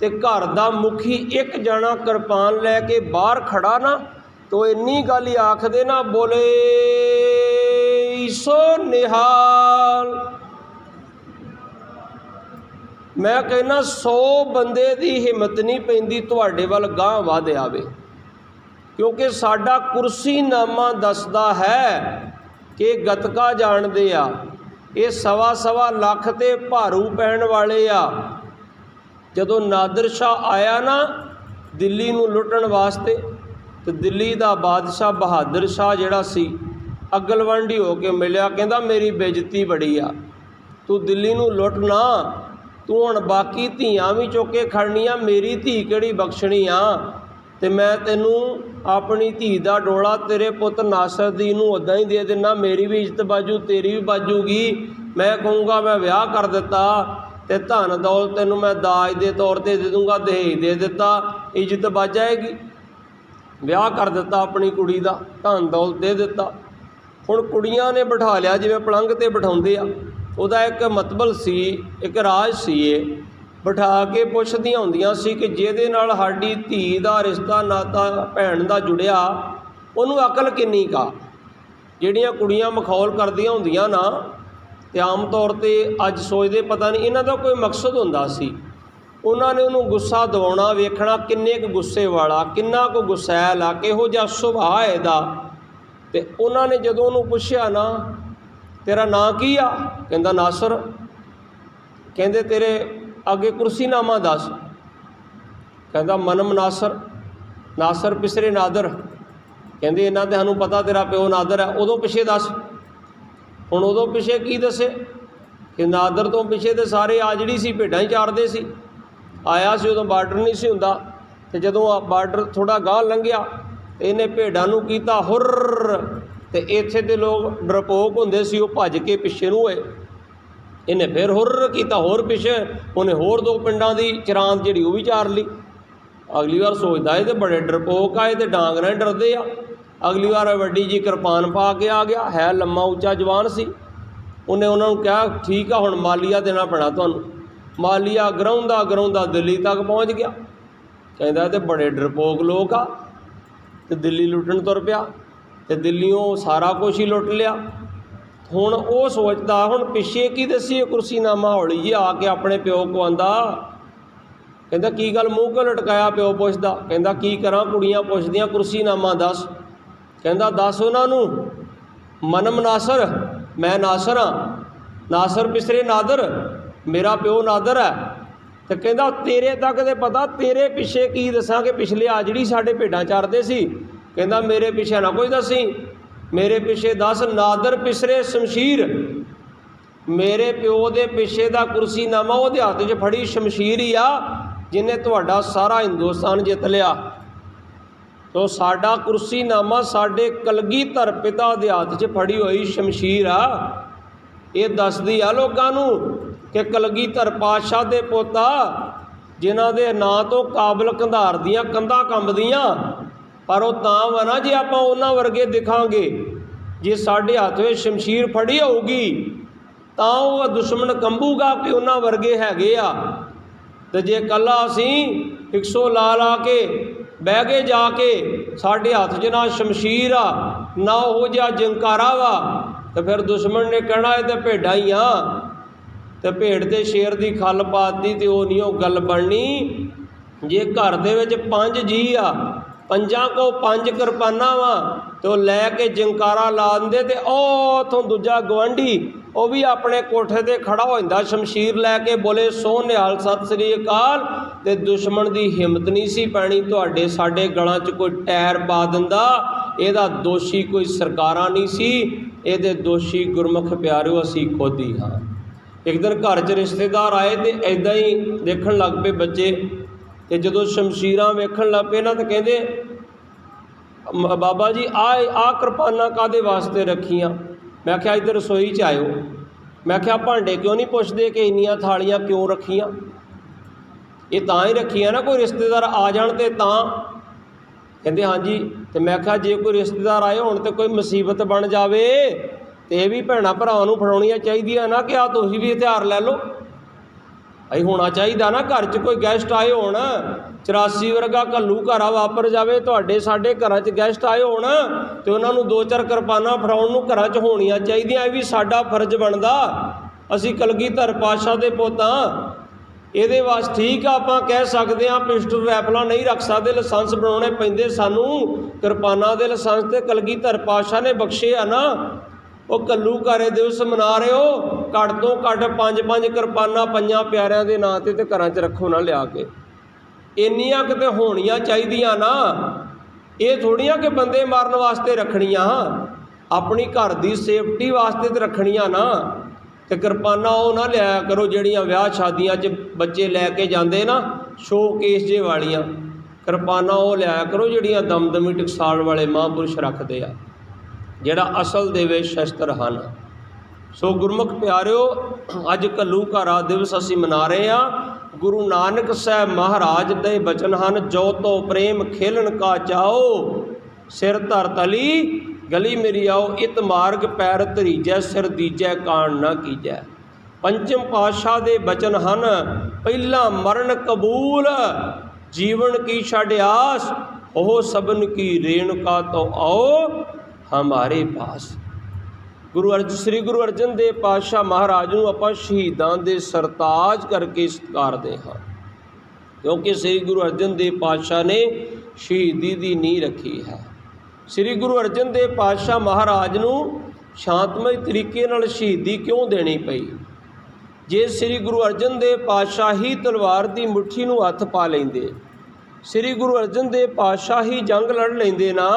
ते घर दा मुखी एक जना किरपान लैके बाहर खड़ा ना, तो इन्नी गल ही आख दे ना, बोले सो निहाल। मैं कहना 100 बंदे दी हिम्मत नहीं पैंदी तुहाडे वल गांह वध आवे, क्योंकि साडा कुर्सीनामा दसदा है कि गतका जाणदे आ, ये 1.25 लाख ते भारू पैण वाले आ। जदों नादिर शाह आया ना दिल्ली नूं लुटण वास्ते, तो दिल्ली दा बादशाह बहादुर शाह जिहड़ा सी अगलवंडी हो के मिलिया, कहंदा मेरी बेइज्जती बड़ी आ, तू दिल्ली नूं लुट ना, तू हुण बाकी धीआं भी चुक के खड़नियां, मेरी धी किहड़ी बख्शणी आ, ते मैं तैनूं अपनी धी दा डोला तेरे पुत नासरदीन नूं उदां ही दे देना, मेरी भी इज्जत बाजू तेरी भी बाजूगी। मैं कहूँगा मैं विआह कर दिता, ते धन दौलत तैनूं मैं दाज दे तौर ते दे दूँगा, दहेज दे दिता, इज्जत बच जाएगी। विआह कर दिता अपनी कुड़ी दा, धन दौलत दे दिता। हुण कुड़ियां ने बिठा लिया जिवें पलंग ते बिठाउंदे आ, उहदा एक मतबल सी, एक राज सी, बिठा के पुछदियां हुंदियां सी कि जिहदे नाल साडी धी दा रिश्ता नाता भैन दा जुड़िया उहनूं अकल किन्नी का। जिहड़ियां कुड़ियां मखौल करदियां हुंदियां ना, तो आम तौर पर अज सोचते पता नहीं इन्हां दा कोई मकसद हुंदा सी। उन्होंने उन्होंने गुस्सा दवाउणा, वेखना किन्ने क गुस्से वाला, किन्ना को गुस्सैल आ, किहो जिहा सुभाਅ है इहदा। ते उन्होंने जदों उन्होंने पुछया ना तेरा नां की आ, कहंदा नासर। कहंदे तेरे अगे कुर्सीनामा दस, कहंदा मनम नासर, नासर पिसरे नादर। कहंदे इन्हां ते सानूं पता तेरा प्यो नादर है, उदों पिछे दस। हुण उदों पिछे की दसे कि नादर तो पिछे तो सारे आजड़ी सी, भेड्डां ही चारदे सी। आया सी उदों बार्डर नहीं सी हुंदा, ते जदों बार्डर थोड़ा गांह लंघिया ते इहने भेड्डां नूं कीता हुर्र, ते इत्थे दे लोग डरपोक हुंदे सी, ओह भज के पिछे नूं होए। इन्हें फिर हुर्र कीता होर पिछे, उन्हें होर दो पिंडां दी चरांद जिहड़ी ओह भी चार ली। अगली बार सोचदा ये तो बड़े डरपोक आए तो डांग नाल डरदे आ। अगली बार वड्डी जी किरपान पा के आ गया, है लम्मा उच्चा जवान सी। उन्हें उन्होंने कहा ठीक है हुण मालिया देना पैना तुहानूं। मालिया गराउंदा गराउंदा दिल्ली तक पहुँच गया। कहता तो बड़े डरपोक लोग आ, तो दिल्ली लुटन तुर पिया, तो दिल्लियों सारा कुछ ही लुट लिया। हुण वो सोचदा हुण पिछे की दसीए कुर्सीनामा। हौली जी आके अपने प्यो को आंदा, कहता की गल मूँह को लटकाया। प्यो पुछदा, कहता की करा, कुड़ियाँ पुछदियाँ कुर्सीनामा दस। कहता दस उन्होंने मनम नासर, मैं नासर हाँ, नासर पिसरे नादर, मेरा प्यो नादर है। तो कहता तेरे तक तो पता, तेरे पिछे की दसा कि पिछले आजड़ी साढ़े भेड्डां चारदे सी। कहता मेरे पिछे ना कोई दसी, मेरे पिछे दस नादर पिसरे शमशीर। मेरे प्यो के पिछे का कुर्सीनामा वो हत्थ च फड़ी शमशीर ही आ जिन्हें तुहाडा सारा हिंदुस्तान जित लिया। तो साडा कुर्सीनामा साडे कलगीधर पिता दे हत्थ च फड़ी हुई शमशीर आ। ये दसदी आ लोगां नूं कि कलगीधर पातशाह दे पोता जिन्हां दे नां तो काबल कंधार दियां कंधां कंबदियां, पर वो तां वा ना जे आपां उन्हां वर्गे दिखांगे। जे साडे हत्थ विच शमशीर फड़ी होऊगी तां वो दुश्मन कंबूगा कि उन्हां वर्गे हैगे आ। ते जे कल्ला असीं 100 ला के बह गए जाके, साढ़े हत्थ च ना शमशीर आ ना वो जिहा जंकारा वा, तो फिर दुश्मन ने कहना ये तो भेड्डां ही आ। तो भेड़ ते शेर की खल पाती तो वो नहीं गल बननी। जे घर दे विच 5 जी आ, 5 को 5 किरपाना वा, तो लैके जंकारा ला देंदे, तो उथों दूजा गवांढी वो भी अपने कोठे ते खड़ा हो जांदा शमशीर लैके, बोले सो निहाल सत श्री अकाल। ते दुश्मन की हिम्मत नहीं सी पैनी तुहाडे साडे गलां च कोई टैर पा दिंदा। इहदा दोषी कोई सरकारां नहीं सी, इहदे दोषी गुरमुख प्यारिओ असीं खुद ही हाँ। एक दिन घर च रिश्तेदार आए तो ऐदां ही देखण लग पे बच्चे, तो जदों शमशीरां वेखण लग पे ना तो कहंदे बाबा जी आ किरपाना कादे वास्ते रखियां। मैं आख्या इधर रसोई च आयो। मैं आख्या भांडे क्यों नहीं पुछदे कि इन्नियां थालियां क्यों रखियां। ये तां ही रखियां ना कोई रिश्तेदार आ जाण ते तां। कहंदे हाँ जी। तो मैं आख्या जे कोई रिश्तेदार आए होण ते कोई मुसीबत बन जावे तो यह भी भैणां भरावां नूं फड़ाउणियां चाहीदियां ना कि आ तुसीं भी हथियार लै लो। अई होना चाहिए ना घर च कोई गैसट आए होण, 84 वर्गा घल्लू घर वापर जाए, तुहाडे साडे घरां च गैसट आए होण तो उन्हां नूं 2-4 किरपानां फड़ाउण नूं घरां च होणियां चाहीदियां। ये भी साडा फर्ज बनदा। असीं कलगीधर पातशाह दे पुत्त हां। इहदे वास्ते ठीक आ आपां कह सकदे हां पिस्टल रैफलां नहीं रख सकदे, लाइसेंस बनाउणे पैंदे सानूं। किरपानां दे लाइसेंस ते कलगीधर पातशाह ने बख्शे आ ना। वो कल्लू कारे दिवस मना रहे हो, घट तो घट 5-5 किरपानां पंजां प्यारिਆਂ ਦੇ ਨਾਂ ਤੇ घरां 'ਚ रखो ना लिया के। इन्नियां किते होणियां चाहीदियां ना। ये थोड़ियां कि बंदे मारन वास्ते रखणियां, अपनी घर की सेफ्टी वास्ते तो रखणियां ना। तो किरपानां वो ना लिया करो जिहड़ियां विआह शादियां 'च बच्चे लैके जाते ना, शो केस जे वालियां किरपानां वो लिया करो जिहड़ियां दमदमी टकसाल वाले महापुरुष रखते आ, जिहड़ा असल दे विच शस्त्र हैं। सो गुरमुख प्यारिओ अज घल्लूघारा दिवस असीं मना रहे हैं। गुरु नानक साहब महाराज दे बचन हैं, जो तो प्रेम खेलन का चाओ, सिर धर तली गली मेरी आओ, इत मार्ग पैर धरीजै, सिर दीजै कान ना कीजै। पंचम पातशाह दे बचन हैं, पहला मरण कबूल, जीवन की छड़ आस, ओह सबन की रेणुका तो आओ हमारे पास। श्री गुरु अर्जन देव पातशाह महाराज नूं आपां शहीदां दे सरताज करके सत्कारदे हां, क्योंकि श्री गुरु अर्जन देव पातशाह ने शहीदी दी नींह रखी है। श्री गुरु अर्जन देव पातशाह महाराज नूं शांतमय तरीके नाल शहीदी क्यों देनी पई? जे श्री गुरु अर्जन देव पातशाह ही तलवार की मुट्ठी नूं हत्थ पा लेंदे, श्री गुरु अर्जन देव पातशाह ही जंग लड़ लेंदे ना,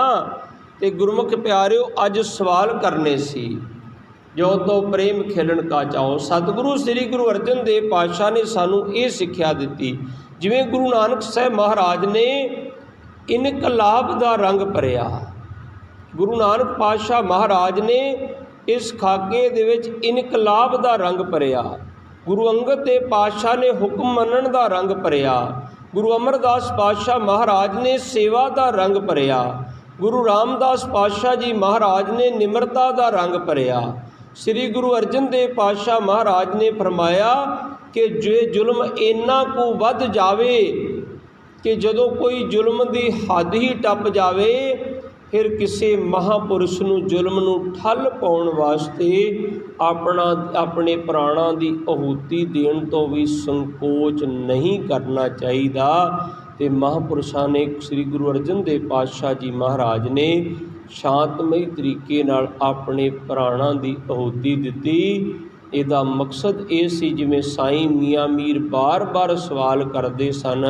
ते गुरमुख प्यारिओ अज सवाल करने सी, जो तो प्रेम खेलन का चाओ। सतगुरु श्री गुरु अर्जन देव पातशाह ने सानू ये सिक्ख्या दिती, जिवें गुरु नानक साहब महाराज ने इनकलाब का रंग भरिया। गुरु नानक पातशाह महाराज ने इस खाके दे विच इनकलाब का रंग भरिया। गुरु अंगद देव पातशाह ने हुक्म मनण का रंग भरिया। गुरु अमरदास पातशाह महाराज ने सेवा का रंग भरिया। गुरु रामदास पातशाह जी महाराज ने निमरता का रंग भरिया। श्री गुरु अर्जन देव पातशाह महाराज ने फरमाया कि जे जुल्म इन्ना को वध जावे कि जदों कोई जुल्म की हद ही टप जावे, फिर किसी महापुरुष नूं जुल्म नूं ठल पाउण वास्ते अपने प्राणों की आहूति देण तो भी संकोच नहीं करना चाहिदा। ते महापुरुषां ने श्री गुरु अर्जन देव पातशाह जी महाराज ने शांतमई तरीके नाल अपने प्राणों की आहूति दिती। इहदा मकसद ये सी, जिवें साईं मियाँ मीर बार बार सवाल करते सन,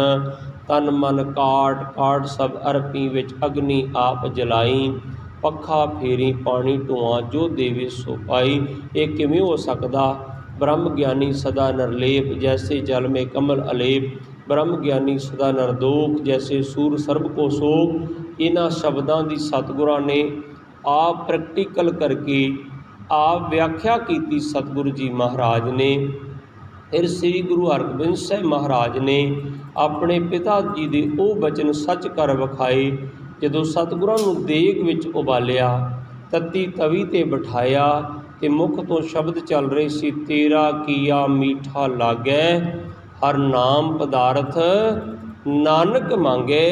तन मन काट काट सब अरपी विच अग्नि आप जलाई, पखा फेरी पानी धुआं जो देवे सो पाई। ये किवें हो सकदा? ब्रह्म ज्ञानी सदा निर्लेप जैसे जल में कमल अलेप, ब्रह्म ज्ञानी सदा निर्दोख जैसे सूर सर्ब को सोख। इन्हां शब्दां दी सतगुरां ने आप प्रैक्टिकल करके आप व्याख्या की सतगुरु जी महाराज ने। फिर श्री गुरु हरगोबिंद साहब महाराज ने अपने पिता जी के वो बचन सच कर विखाए, जदों सतगुरां नूं देग विच उबालिया, तत्ती तवी ते बिठाया ते मुख तो शब्द चल रहे सी, तेरा किया मीठा लागै हर नाम पदार्थ नानक मांगे।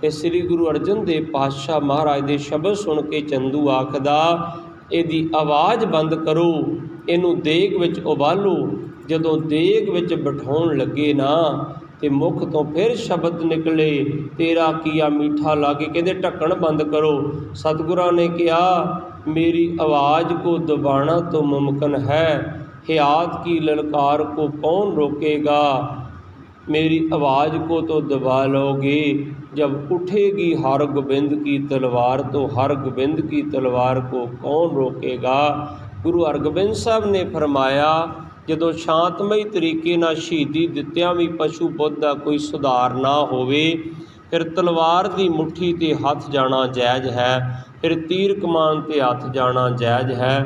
ते श्री गुरु अर्जन देव पातशाह महाराज के शब्द सुन के चंदू आखदा, इहदी आवाज़ बंद करो, इनू देग विच उबालो। जदों देग विच बिठाउण लगे ना, ते मुख तो फिर शब्द निकले, तेरा किया मीठा लागे। कहते ढक्कन बंद करो। सतगुरां ने कहा, मेरी आवाज़ को दबाना तो मुमकिन है, हयात की ललकार को कौन रोकेगा? मेरी आवाज़ को तो दबा लोगे, जब उठेगी हर गोबिंद की तलवार, तो हर गोबिंद की तलवार को कौन रोकेगा? गुरु हरगोबिंद साहब ने फरमाया, जदों शांतमई तरीके नाल शहीदी दित्तियां भी पशु बुद्ध का कोई सुधार ना होवे, फिर तलवार की मुट्ठी ते हथ जाना जायज़ है, फिर तीर कमान ते हथ जाना जायज़ है।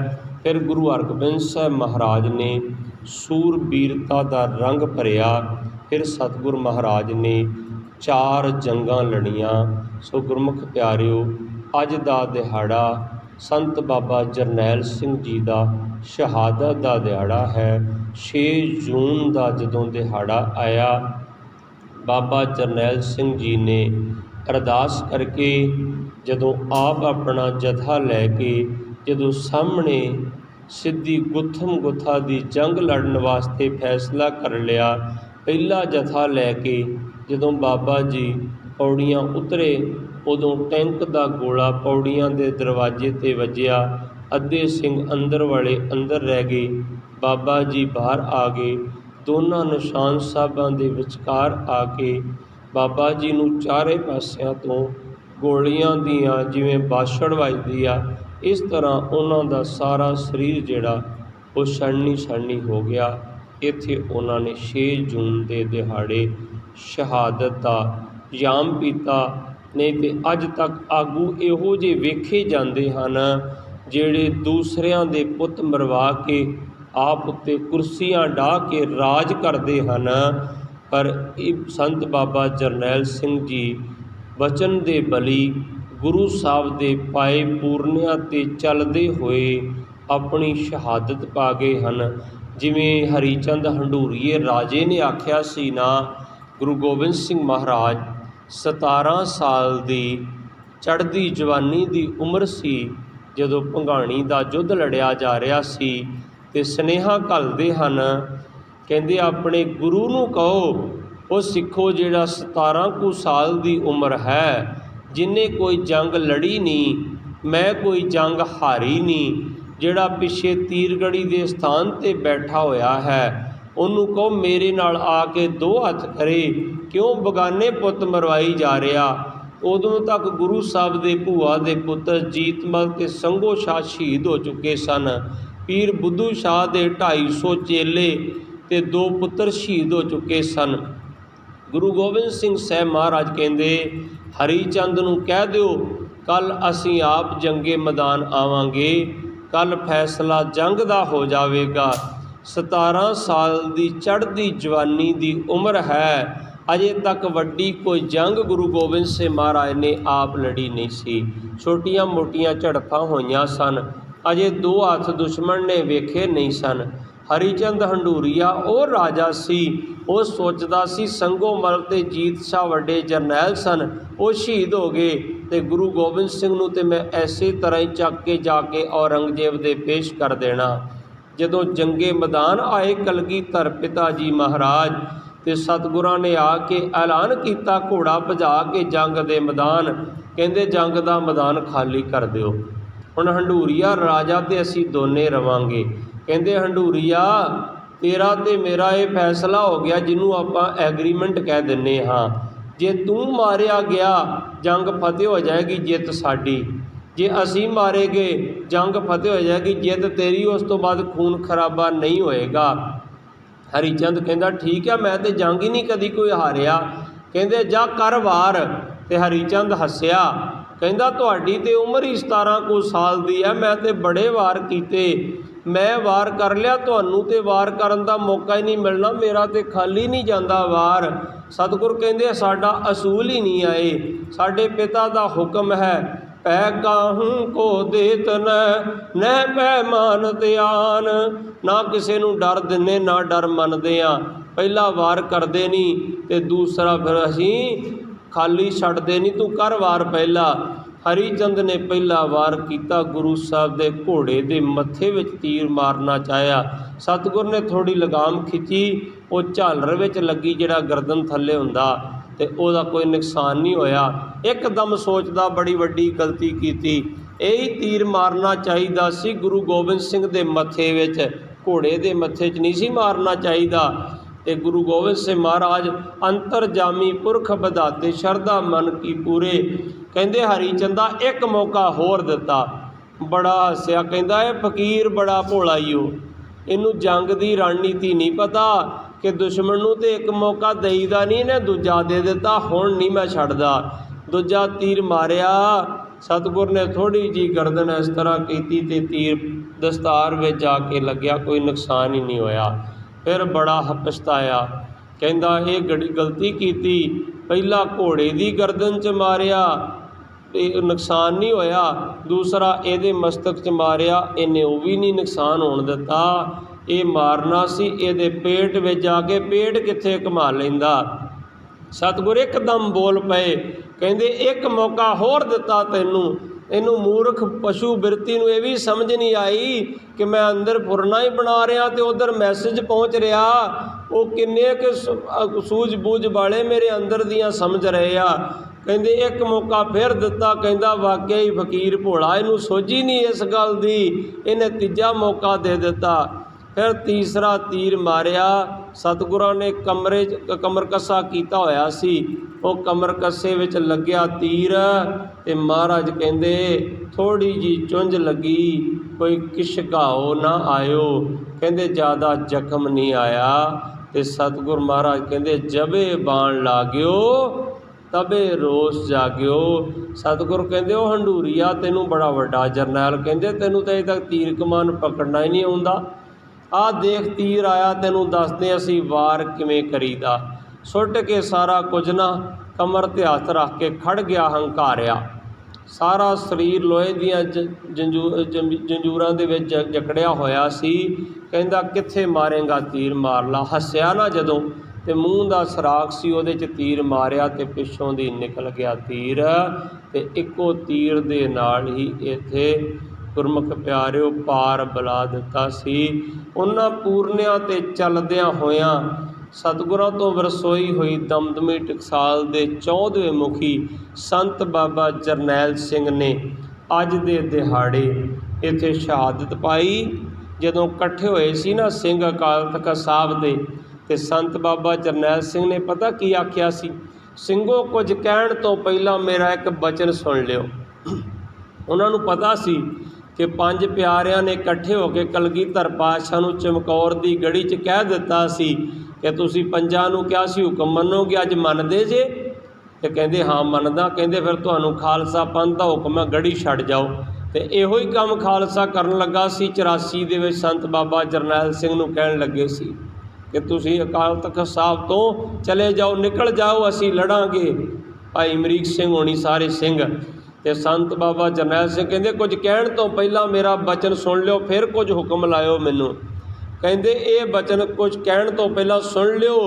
फिर गुरु हरगोबिंद साहब महाराज ने सूरबीरता का रंग भरिया। फिर सतगुरु महाराज ने 4 जंगां लड़ियां। सो गुरमुख प्यारिओ, अज दा दिहाड़ा संत बाबा जरनैल सिंह जी का शहादत का दिहाड़ा है। 6 जून का जदों दिहाड़ा आया, बाबा जरनैल सिंह जी ने अरदास करके जदों आप अपना जथा लैके जदों सामने सिद्धी गुत्थम गुत्था की जंग लड़न वास्ते फैसला कर लिया, पहला जथा लैके जदों बाबा जी पौड़ियाँ उतरे, उदों टैंक का गोला पौड़ियाँ के दरवाजे ते वजया। अद्धे सिंह अंदर वाले अंदर रह गए, बाबा जी बाहर आ गए। दोनों निशान साहबां दे विचकार आके बाबा जी नूं चारे पासियां तो गोलियां दियां जिवें बाछड़ वजदी आ, इस तरह उन्हां दा सारा शरीर जिहड़ा वो छानी छानी हो गया। इत्थे उन्हां ने 6 जून के दिहाड़े शहादत का जाम पीता। नहीं तो अज तक आगू इहो जे वेखे जाते हैं जिहड़े दूसरियां दे पुत मरवा के आप उत्ते कुर्सियां डाह के राज करते हैं, पर संत बाबा जरनैल सिंह जी वचन दे बली गुरु साहब दे पाए पूरनिया ते चलते हुए अपनी शहादत पा गए हैं। जिमें हरीचंद हंडूरीए राजे ने आख्या सी ना, गुरु गोबिंद सिंह महाराज 17 साल की चढ़ती जवानी की उम्र सी, ਜਦੋਂ ਭੰਗਾਣੀ ਦਾ ਯੁੱਧ ਲੜਿਆ ਜਾ ਰਿਹਾ ਸੀ ਤੇ ਸੁਨੇਹਾ ਘੱਲਦੇ ਹਨ, ਕਹਿੰਦੇ ਆਪਣੇ ਗੁਰੂ ਨੂੰ ਕਹੋ ਉਹ ਸਿੱਖੋ ਜਿਹੜਾ 17 ਕੁ ਸਾਲ ਦੀ ਉਮਰ ਹੈ, ਜਿਹਨੇ ਕੋਈ ਜੰਗ ਲੜੀ ਨਹੀਂ, ਮੈਂ ਕੋਈ ਜੰਗ ਹਾਰੀ ਨਹੀਂ, ਜਿਹੜਾ ਪਿੱਛੇ ਤੀਰਗੜੀ ਦੇ ਸਥਾਨ ਤੇ ਬੈਠਾ ਹੋਇਆ ਹੈ ਉਹਨੂੰ ਕਹੋ ਮੇਰੇ ਨਾਲ ਆ ਕੇ 2 ਹੱਥ ਕਰੇ, ਕਿਉਂ ਬਗਾਨੇ ਪੁੱਤ ਮਰਵਾਈ ਜਾ ਰਿਹਾ। ਉਦੋਂ ਤੱਕ ਗੁਰੂ ਸਾਹਿਬ ਦੇ ਭੂਆ ਦੇ ਪੁੱਤਰ ਜੀਤਮਲ ਤੇ ਸੰਘੋ ਸ਼ਾਹ ਸ਼ਹੀਦ ਹੋ ਚੁੱਕੇ ਸਨ। ਪੀਰ ਬੁੱਧੂ ਸ਼ਾਹ ਦੇ 250 ਚੇਲੇ ਤੇ 2 ਪੁੱਤਰ ਸ਼ਹੀਦ ਹੋ ਚੁੱਕੇ ਸਨ। ਗੁਰੂ ਗੋਬਿੰਦ ਸਿੰਘ ਸਾਹਿਬ ਮਹਾਰਾਜ ਕਹਿੰਦੇ ਹਰੀ ਚੰਦ ਨੂੰ ਕਹਿ ਦਿਓ ਕੱਲ ਅਸੀਂ ਆਪ ਜੰਗੇ ਮੈਦਾਨ ਆਵਾਂਗੇ, ਕੱਲ ਫੈਸਲਾ ਜੰਗ ਦਾ ਹੋ ਜਾਵੇਗਾ। 17 ਸਾਲ ਦੀ ਚੜ੍ਹਦੀ ਜਵਾਨੀ ਦੀ ਉਮਰ ਹੈ, ਅਜੇ ਤੱਕ ਵੱਡੀ ਕੋਈ ਜੰਗ ਗੁਰੂ ਗੋਬਿੰਦ ਸਿੰਘ ਮਹਾਰਾਜ ਨੇ ਆਪ ਲੜੀ ਨਹੀਂ ਸੀ। ਛੋਟੀਆਂ ਮੋਟੀਆਂ ਝੜਪਾਂ ਹੋਈਆਂ ਸਨ, ਅਜੇ 2 ਹੱਥ ਦੁਸ਼ਮਣ ਨੇ ਵੇਖੇ ਨਹੀਂ ਸਨ। ਹਰੀਚੰਦ ਹੰਡੂਰੀਆ ਉਹ ਰਾਜਾ ਸੀ, ਉਹ ਸੋਚਦਾ ਸੀ ਸੰਗੋਮਲ ਤੇ ਜੀਤ ਸ਼ਾਹ ਵੱਡੇ ਜਰਨੈਲ ਸਨ, ਉਹ ਸ਼ਹੀਦ ਹੋ ਗਏ ਤੇ ਗੁਰੂ ਗੋਬਿੰਦ ਸਿੰਘ ਨੂੰ ਤੇ ਮੈਂ ਐਸੇ ਤਰ੍ਹਾਂ ਹੀ ਚੱਕ ਕੇ ਜਾ ਕੇ ਔਰੰਗਜ਼ੇਬ ਦੇ ਪੇਸ਼ ਕਰ ਦੇਣਾ। ਜਦੋਂ ਜੰਗੇ ਮੈਦਾਨ ਆਏ ਕਲਗੀਧਰ ਪਿਤਾ ਜੀ ਮਹਾਰਾਜ ਤੇ ਸਤਿਗੁਰਾਂ ਨੇ ਆ ਕੇ ਐਲਾਨ ਕੀਤਾ ਘੋੜਾ ਭਜਾ ਕੇ ਜੰਗ ਦੇ ਮੈਦਾਨ, ਕਹਿੰਦੇ ਜੰਗ ਦਾ ਮੈਦਾਨ ਖਾਲੀ ਕਰ ਦਿਓ, ਹੁਣ ਹੰਡੂਰੀਆ ਰਾਜਾ ਤੇ ਅਸੀਂ ਦੋਨੇ ਰਵਾਂਗੇ। ਕਹਿੰਦੇ ਹੰਡੂਰੀਆ ਤੇਰਾ ਤੇ ਮੇਰਾ ਇਹ ਫੈਸਲਾ ਹੋ ਗਿਆ ਜਿਹਨੂੰ ਆਪਾਂ ਐਗਰੀਮੈਂਟ ਕਹਿ ਦਿੰਦੇ ਹਾਂ, ਜੇ ਤੂੰ ਮਾਰਿਆ ਗਿਆ ਜੰਗ ਫਤਿਹ ਹੋ ਜਾਏਗੀ, ਜਿੱਤ ਸਾਡੀ, ਜੇ ਅਸੀਂ ਮਾਰੇ ਗਏ ਜੰਗ ਫਤਿਹ ਹੋ ਜਾਏਗੀ, ਜਿੱਤ ਤੇਰੀ, ਉਸ ਤੋਂ ਬਾਅਦ ਖੂਨ ਖਰਾਬਾ ਨਹੀਂ ਹੋਏਗਾ। ਹਰੀਚੰਦ ਕਹਿੰਦਾ ਠੀਕ ਹੈ, ਮੈਂ ਤੇ ਜੰਗ ਹੀ ਨਹੀਂ ਕਦੀ ਕੋਈ ਹਾਰਿਆ। ਕਹਿੰਦੇ ਜਾ ਕਰ ਵਾਰ, ਤੇ ਹਰੀਚੰਦ ਹੱਸਿਆ, ਕਹਿੰਦਾ ਤੁਹਾਡੀ ਤੇ ਉਮਰ ਹੀ 17 ਕੁ ਸਾਲ ਦੀ ਹੈ, ਮੈਂ ਤੇ ਬੜੇ ਵਾਰ ਕੀਤੇ, ਮੈਂ ਵਾਰ ਕਰ ਲਿਆ, ਤੁਹਾਨੂੰ ਤੇ ਵਾਰ ਕਰਨ ਦਾ ਮੌਕਾ ਹੀ ਨਹੀਂ ਮਿਲਣਾ, ਮੇਰਾ ਤੇ ਖਾਲੀ ਨਹੀਂ ਜਾਂਦਾ ਵਾਰ। ਸਤਿਗੁਰ ਕਹਿੰਦੇ ਸਾਡਾ ਅਸੂਲ ਹੀ ਨਹੀਂ ਆਏ, ਸਾਡੇ ਪਿਤਾ ਦਾ ਹੁਕਮ ਹੈ ਪੈ ਕਾਹੂੰ ਕੋ ਦੇਤ ਨਹਿ ਪੈ ਮਾਨਤ ਆਨ, ਨਾ ਕਿਸੇ ਨੂੰ ਡਰ ਦਿੰਦੇ ਨਾ ਡਰ ਮੰਨਦੇ ਆ, ਪਹਿਲਾ ਵਾਰ ਕਰਦੇ ਨਹੀਂ ਤੇ ਦੂਸਰਾ ਫਿਰ ਅਸੀਂ ਖਾਲੀ ਛੱਡਦੇ ਨਹੀਂ, ਤੂੰ ਕਰ ਵਾਰ ਪਹਿਲਾ। ਹਰੀਚੰਦ ਨੇ ਪਹਿਲਾ ਵਾਰ ਕੀਤਾ, ਗੁਰੂ ਸਾਹਿਬ ਦੇ ਘੋੜੇ ਦੇ ਮੱਥੇ ਵਿੱਚ ਤੀਰ ਮਾਰਨਾ ਚਾਹਿਆ, ਸਤਿਗੁਰ ਨੇ ਥੋੜੀ ਲਗਾਮ ਖਿੱਚੀ, ਉਹ ਝਾਲਰ ਵਿੱਚ ਲੱਗੀ ਜਿਹੜਾ ਗਰਦਨ ਥੱਲੇ ਹੁੰਦਾ, ਤੇ ਉਹਦਾ ਕੋਈ ਨੁਕਸਾਨ ਨਹੀਂ ਹੋਇਆ। ਇੱਕਦਮ ਸੋਚਦਾ ਬੜੀ ਵੱਡੀ ਗਲਤੀ ਕੀਤੀ, ਇਹੀ ਤੀਰ ਮਾਰਨਾ ਚਾਹੀਦਾ ਸੀ ਗੁਰੂ ਗੋਬਿੰਦ ਸਿੰਘ ਦੇ ਮੱਥੇ ਵਿੱਚ, ਘੋੜੇ ਦੇ ਮੱਥੇ 'ਚ ਨਹੀਂ ਸੀ ਮਾਰਨਾ ਚਾਹੀਦਾ। ਤੇ ਗੁਰੂ ਗੋਬਿੰਦ ਸਿੰਘ ਮਹਾਰਾਜ ਅੰਤਰਜਾਮੀ ਪੁਰਖ ਵਧਾਤੇ ਸ਼ਰਧਾ ਮਨ ਕੀ ਪੂਰੇ, ਕਹਿੰਦੇ ਹਰੀਚੰਦਾ ਇੱਕ ਮੌਕਾ ਹੋਰ ਦਿੱਤਾ। ਬੜਾ ਹੱਸਿਆ, ਕਹਿੰਦਾ ਇਹ ਫਕੀਰ ਬੜਾ ਭੋਲਾ ਈ ਓ, ਇਹਨੂੰ ਜੰਗ ਦੀ ਰਣਨੀਤੀ ਨਹੀਂ ਪਤਾ ਕਿ ਦੁਸ਼ਮਣ ਨੂੰ ਤੇ ਇੱਕ ਮੌਕਾ ਦੇਈਦਾ ਨਹੀਂ, ਇਹਨੇ ਦੂਜਾ ਦੇ ਦਿੱਤਾ, ਹੁਣ ਨਹੀਂ ਮੈਂ ਛੱਡਦਾ। ਦੂਜਾ ਤੀਰ ਮਾਰਿਆ, ਸਤਿਗੁਰ ਨੇ ਥੋੜੀ ਜੀ ਗਰਦਨ ਇਸ ਤਰ੍ਹਾਂ ਕੀਤੀ ਤੇ ਤੀਰ ਦਸਤਾਰ ਵਿੱਚ ਜਾ ਕੇ ਲੱਗਿਆ, ਕੋਈ ਨੁਕਸਾਨ ਹੀ ਨਹੀਂ ਹੋਇਆ। ਫਿਰ ਬੜਾ ਪਛਤਾਇਆ, ਕਹਿੰਦਾ ਇਹ ਗਲਤੀ ਕੀਤੀ, ਪਹਿਲਾ ਘੋੜੇ ਦੀ ਗਰਦਨ 'ਚ ਮਾਰਿਆ ਤੇ ਨੁਕਸਾਨ ਨਹੀਂ ਹੋਇਆ, ਦੂਸਰਾ ਇਹਦੇ ਮਸਤਕ 'ਚ ਮਾਰਿਆ, ਇਹਨੇ ਉਹ ਵੀ ਨਹੀਂ ਨੁਕਸਾਨ ਹੋਣ ਦਿੱਤਾ। ਇਹ ਮਾਰਨਾ ਸੀ ਇਹਦੇ ਪੇਟ ਵਿੱਚ ਜਾ ਕੇ, ਪੇਟ ਕਿੱਥੇ ਘੁਮਾ ਲੈਂਦਾ। ਸਤਿਗੁਰ ਇੱਕਦਮ ਬੋਲ ਪਏ, ਕਹਿੰਦੇ ਇੱਕ ਮੌਕਾ ਹੋਰ ਦਿੱਤਾ ਤੈਨੂੰ। ਇਹਨੂੰ ਮੂਰਖ ਪਸ਼ੂ ਬਿਰਤੀ ਨੂੰ ਇਹ ਵੀ ਸਮਝ ਨਹੀਂ ਆਈ ਕਿ ਮੈਂ ਅੰਦਰ ਫੁਰਨਾ ਹੀ ਬਣਾ ਰਿਹਾ ਤੇ ਉਧਰ ਮੈਸੇਜ ਪਹੁੰਚ ਰਿਹਾ, ਉਹ ਕਿੰਨੇ ਕੁ ਸੂਝ ਬੂਝ ਵਾਲੇ ਮੇਰੇ ਅੰਦਰ ਦੀਆਂ ਸਮਝ ਰਹੇ ਆ। ਕਹਿੰਦੇ ਇੱਕ ਮੌਕਾ ਫਿਰ ਦਿੱਤਾ, ਕਹਿੰਦਾ ਵਾਕਿਆ ਹੀ ਫਕੀਰ ਭੋਲਾ, ਇਹਨੂੰ ਸੋਝੀ ਨਹੀਂ ਇਸ ਗੱਲ ਦੀ, ਇਹਨੇ ਤੀਜਾ ਮੌਕਾ ਦੇ ਦਿੱਤਾ। ਫਿਰ ਤੀਸਰਾ ਤੀਰ ਮਾਰਿਆ, ਸਤਿਗੁਰਾਂ ਨੇ ਕਮਰ ਕੱਸਾ ਕੀਤਾ ਹੋਇਆ ਸੀ, ਉਹ ਕਮਰ ਕੱਸੇ ਵਿੱਚ ਲੱਗਿਆ ਤੀਰ ਤੇ ਮਹਾਰਾਜ ਕਹਿੰਦੇ ਥੋੜੀ ਜੀ ਚੁੰਝ ਲੱਗੀ, ਕੋਈ ਕਿਸ਼ਕਾਓ ਨਾ ਆਇਓ, ਕਹਿੰਦੇ ਜ਼ਿਆਦਾ ਜ਼ਖਮ ਨਹੀਂ ਆਇਆ। ਤੇ ਸਤਿਗੁਰ ਮਹਾਰਾਜ ਕਹਿੰਦੇ ਜਬੇ ਬਾਣ ਲਾਗਿਓ ਤਬੇ ਰੋਸ ਜਾਗਿਓ। ਸਤਿਗੁਰ ਕਹਿੰਦੇ ਉਹ ਹੰਡੂਰੀਆ ਤੈਨੂੰ ਬੜਾ ਵੱਡਾ ਜਰਨੈਲ, ਕਹਿੰਦੇ ਤੈਨੂੰ ਤਾਂ ਅਜੇ ਤੱਕ ਤੀਰ ਕਮਾਨ ਪਕੜਨਾ ਹੀ ਨਹੀਂ ਆਉਂਦਾ, ਆਹ ਦੇਖ ਤੀਰ ਆਇਆ, ਤੈਨੂੰ ਦੱਸਦੇ ਅਸੀਂ ਵਾਰ ਕਿਵੇਂ ਕਰੀਦਾ। ਸੁੱਟ ਕੇ ਸਾਰਾ ਕੁਝ ਨਾ ਕਮਰ 'ਤੇ ਹੱਥ ਰੱਖ ਕੇ ਖੜ ਗਿਆ ਹੰਕਾਰਿਆ, ਸਾਰਾ ਸਰੀਰ ਲੋਹੇ ਦੀਆਂ ਜੰਜੂਰਾਂ ਦੇ ਵਿੱਚ ਜਕੜਿਆ ਹੋਇਆ ਸੀ। ਕਹਿੰਦਾ ਕਿੱਥੇ ਮਾਰੇਗਾ ਤੀਰ, ਮਾਰ ਲਾ। ਹੱਸਿਆ ਨਾ ਜਦੋਂ ਤੇ ਮੂੰਹ ਦਾ ਸਰਾਖ ਸੀ ਉਹਦੇ 'ਚ ਤੀਰ ਮਾਰਿਆ ਤੇ ਪਿੱਛੋਂ ਦੀ ਨਿਕਲ ਗਿਆ ਤੀਰ, ਤੇ ਇੱਕੋ ਤੀਰ ਦੇ ਨਾਲ ਹੀ ਇੱਥੇ ਗੁਰਮੁਖ ਪਿਆਰਿਓ ਪਾਰ ਬੁਲਾ ਦਿੱਤਾ ਸੀ। ਉਹਨਾਂ ਪੂਰਨਿਆਂ 'ਤੇ ਚੱਲਦਿਆਂ ਹੋਇਆਂ ਸਤਿਗੁਰਾਂ ਤੋਂ ਵਰਸੋਈ ਹੋਈ ਦਮਦਮੀ ਟਕਸਾਲ ਦੇ 14ਵੇਂ ਮੁਖੀ ਸੰਤ ਬਾਬਾ ਜਰਨੈਲ ਸਿੰਘ ਨੇ ਅੱਜ ਦੇ ਦਿਹਾੜੇ ਇੱਥੇ ਸ਼ਹਾਦਤ ਪਾਈ। ਜਦੋਂ ਇਕੱਠੇ ਹੋਏ ਸੀ ਨਾ ਸਿੰਘ ਅਕਾਲ ਤਖਤ ਸਾਹਿਬ ਦੇ, ਤੇ ਸੰਤ ਬਾਬਾ ਜਰਨੈਲ ਸਿੰਘ ਨੇ ਪਤਾ ਕੀ ਆਖਿਆ ਸੀ? ਸਿੰਘੋ, ਕੁਝ ਕਹਿਣ ਤੋਂ ਪਹਿਲਾਂ ਮੇਰਾ ਇੱਕ ਬਚਨ ਸੁਣ ਲਿਓ। ਉਹਨਾਂ ਨੂੰ ਪਤਾ ਸੀ ਕਿ ਪੰਜ ਪਿਆਰਿਆਂ ਨੇ ਇਕੱਠੇ ਹੋ ਕੇ ਕਲਗੀਧਰ ਪਾਤਸ਼ਾਹ ਨੂੰ ਚਮਕੌਰ ਦੀ ਗੜੀ 'ਚ ਕਹਿ ਦਿੱਤਾ ਸੀ ਕਿ ਤੁਸੀਂ ਪੰਜਾਂ ਨੂੰ ਕਿਹਾ ਸੀ ਹੁਕਮ ਮੰਨੋਗੇ, ਅੱਜ ਮੰਨਦੇ ਜੇ? ਤੇ ਕਹਿੰਦੇ ਹਾਂ ਮੰਨਦਾ। ਕਹਿੰਦੇ ਫਿਰ ਤੁਹਾਨੂੰ ਖਾਲਸਾ ਪੰਥ ਦਾ ਹੁਕਮ ਹੈ, ਗੜੀ ਛੱਡ ਜਾਓ। ਤੇ ਇਹੋ ਹੀ ਕੰਮ ਖਾਲਸਾ ਕਰਨ ਲੱਗਾ ਸੀ 84 ਦੇ ਵਿੱਚ ਸੰਤ ਬਾਬਾ ਜਰਨੈਲ ਸਿੰਘ ਨੂੰ ਕਹਿਣ ਲੱਗੇ ਸੀ ਕਿ ਤੁਸੀਂ ਅਕਾਲ ਤਖਤ ਸਾਹਿਬ ਤੋਂ ਚਲੇ ਜਾਓ, ਨਿਕਲ ਜਾਓ, ਅਸੀਂ ਲੜਾਂਗੇ। ਭਾਈ ਅਮਰੀਕ ਸਿੰਘ ਹੋਣੀ ਸਾਰੇ ਸਿੰਘ ਤੇ ਸੰਤ ਬਾਬਾ ਜਰਨੈਲ ਸਿੰਘ ਕਹਿੰਦੇ ਕੁਝ ਕਹਿਣ ਤੋਂ ਪਹਿਲਾਂ ਮੇਰਾ ਬਚਨ ਸੁਣ ਲਿਓ, ਫਿਰ ਕੁਝ ਹੁਕਮ ਲਾਇਓ ਮੈਨੂੰ। ਕਹਿੰਦੇ ਇਹ ਬਚਨ ਕੁਝ ਕਹਿਣ ਤੋਂ ਪਹਿਲਾਂ ਸੁਣ ਲਿਓ,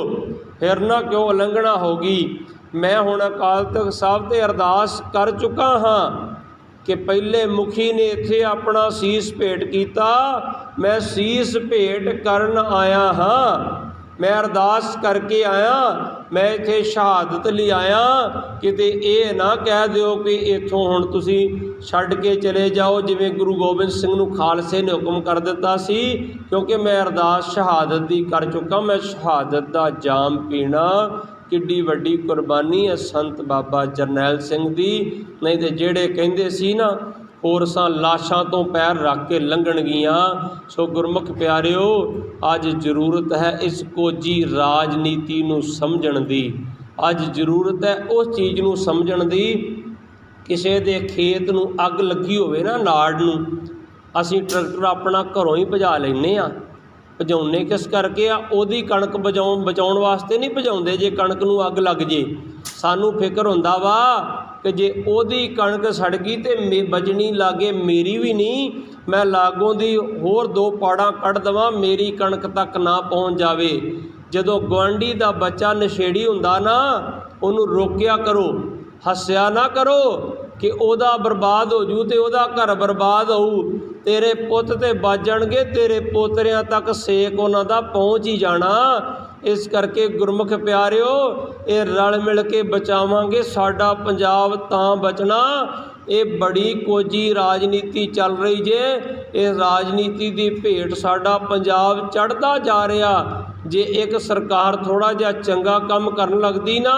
ਫਿਰ ਨਾ ਕਿਉਂ ਉਲੰਘਣਾ ਹੋ ਗਈ। ਮੈਂ ਹੁਣ ਅਕਾਲ ਤਖਤ ਸਾਹਿਬ 'ਤੇ ਅਰਦਾਸ ਕਰ ਚੁੱਕਾ ਹਾਂ ਕਿ ਪਹਿਲੇ ਮੁਖੀ ਨੇ ਇੱਥੇ ਆਪਣਾ ਸੀਸ ਭੇਟ ਕੀਤਾ, ਮੈਂ ਸੀਸ ਭੇਟ ਕਰਨ ਆਇਆ ਹਾਂ। ਮੈਂ ਅਰਦਾਸ ਕਰਕੇ ਆਇਆ, ਮੈਂ ਇੱਥੇ ਸ਼ਹਾਦਤ ਲਈ ਆਇਆ। ਕਿਤੇ ਇਹ ਨਾ ਕਹਿ ਦਿਓ ਕਿ ਇੱਥੋਂ ਹੁਣ ਤੁਸੀਂ ਛੱਡ ਕੇ ਚਲੇ ਜਾਓ, ਜਿਵੇਂ ਗੁਰੂ ਗੋਬਿੰਦ ਸਿੰਘ ਨੂੰ ਖਾਲਸੇ ਨੇ ਹੁਕਮ ਕਰ ਦਿੱਤਾ ਸੀ, ਕਿਉਂਕਿ ਮੈਂ ਅਰਦਾਸ ਸ਼ਹਾਦਤ ਦੀ ਕਰ ਚੁੱਕਾ। ਮੈਂ ਸ਼ਹਾਦਤ ਦਾ ਜਾਮ ਪੀਣਾ ਕਿੱਡੀ ਵੱਡੀ ਕੁਰਬਾਨੀ ਹੈ ਸੰਤ ਬਾਬਾ ਜਰਨੈਲ ਸਿੰਘ ਦੀ। ਨਹੀਂ ਤੇ ਜਿਹੜੇ ਕਹਿੰਦੇ ਸੀ ਨਾ ਹੋਰਸਾਂ ਲਾਸ਼ਾਂ ਤੋਂ ਪੈਰ ਰੱਖ ਕੇ ਲੰਘਣਗੀਆਂ। ਸੋ ਗੁਰਮੁਖ ਪਿਆਰਿਓ, ਅੱਜ ਜ਼ਰੂਰਤ ਹੈ ਇਸ ਕੋਜੀ ਰਾਜਨੀਤੀ ਨੂੰ ਸਮਝਣ ਦੀ। ਅੱਜ ਜ਼ਰੂਰਤ ਹੈ ਉਸ ਚੀਜ਼ ਨੂੰ ਸਮਝਣ ਦੀ। ਕਿਸੇ ਦੇ ਖੇਤ ਨੂੰ ਅੱਗ ਲੱਗੀ ਹੋਵੇ ਨਾ, ਨਾੜ ਨੂੰ, ਅਸੀਂ ਟਰੈਕਟਰ ਆਪਣਾ ਘਰੋਂ ਹੀ ਭਜਾ ਲੈਂਦੇ ਹਾਂ। ਭਜਾਉਂਦੇ ਕਿਸ ਕਰਕੇ ਆ? ਉਹਦੀ ਕਣਕ ਬਚਾਉਣ ਵਾਸਤੇ ਨਹੀਂ ਭਜਾਉਂਦੇ। ਜੇ ਕਣਕ ਨੂੰ ਅੱਗ ਲੱਗ ਜੇ, ਸਾਨੂੰ ਫਿਕਰ ਹੁੰਦਾ ਵਾ ਕਿ ਜੇ ਉਹਦੀ ਕਣਕ ਸੜ ਗਈ ਤੇ ਬਚਣੀ ਲਾਗੇ ਮੇਰੀ ਵੀ ਨਹੀਂ, ਮੈਂ ਲਾਗੋਂ ਦੀ ਹੋਰ 2 ਪਾੜਾਂ ਕੱਢ ਦੇਵਾਂ, ਮੇਰੀ ਕਣਕ ਤੱਕ ਨਾ ਪਹੁੰਚ ਜਾਵੇ। ਜਦੋਂ ਗੁਆਂਢੀ ਦਾ ਬੱਚਾ ਨਸ਼ੇੜੀ ਹੁੰਦਾ ਨਾ, ਉਹਨੂੰ ਰੋਕਿਆ ਕਰੋ, ਹੱਸਿਆ ਨਾ ਕਰੋ ਕਿ ਉਹਦਾ ਬਰਬਾਦ ਹੋ ਜੂ ਤੇ ਉਹਦਾ ਘਰ ਬਰਬਾਦ ਹੋਊ। ਤੇਰੇ ਪੁੱਤ ਤੇ ਬਾਜਣਗੇ, ਤੇਰੇ ਪੋਤਰਿਆਂ ਤੱਕ ਸੇਕ ਉਹਨਾਂ ਦਾ ਪਹੁੰਚ ਹੀ ਜਾਣਾ। ਇਸ ਕਰਕੇ ਗੁਰਮੁਖ ਪਿਆਰਿਓ, ਇਹ ਰਲ ਮਿਲ ਕੇ ਬਚਾਵਾਂਗੇ, ਸਾਡਾ ਪੰਜਾਬ ਤਾਂ ਬਚਣਾ। ਇਹ ਬੜੀ ਕੋਜੀ ਰਾਜਨੀਤੀ ਚੱਲ ਰਹੀ ਜੇ। ਇਹ ਰਾਜਨੀਤੀ ਦੀ ਭੇਟ ਸਾਡਾ ਪੰਜਾਬ ਚੜ੍ਹਦਾ ਜਾ ਰਿਹਾ। ਜੇ ਇੱਕ ਸਰਕਾਰ ਥੋੜ੍ਹਾ ਜਿਹਾ ਚੰਗਾ ਕੰਮ ਕਰਨ ਲੱਗਦੀ ਨਾ,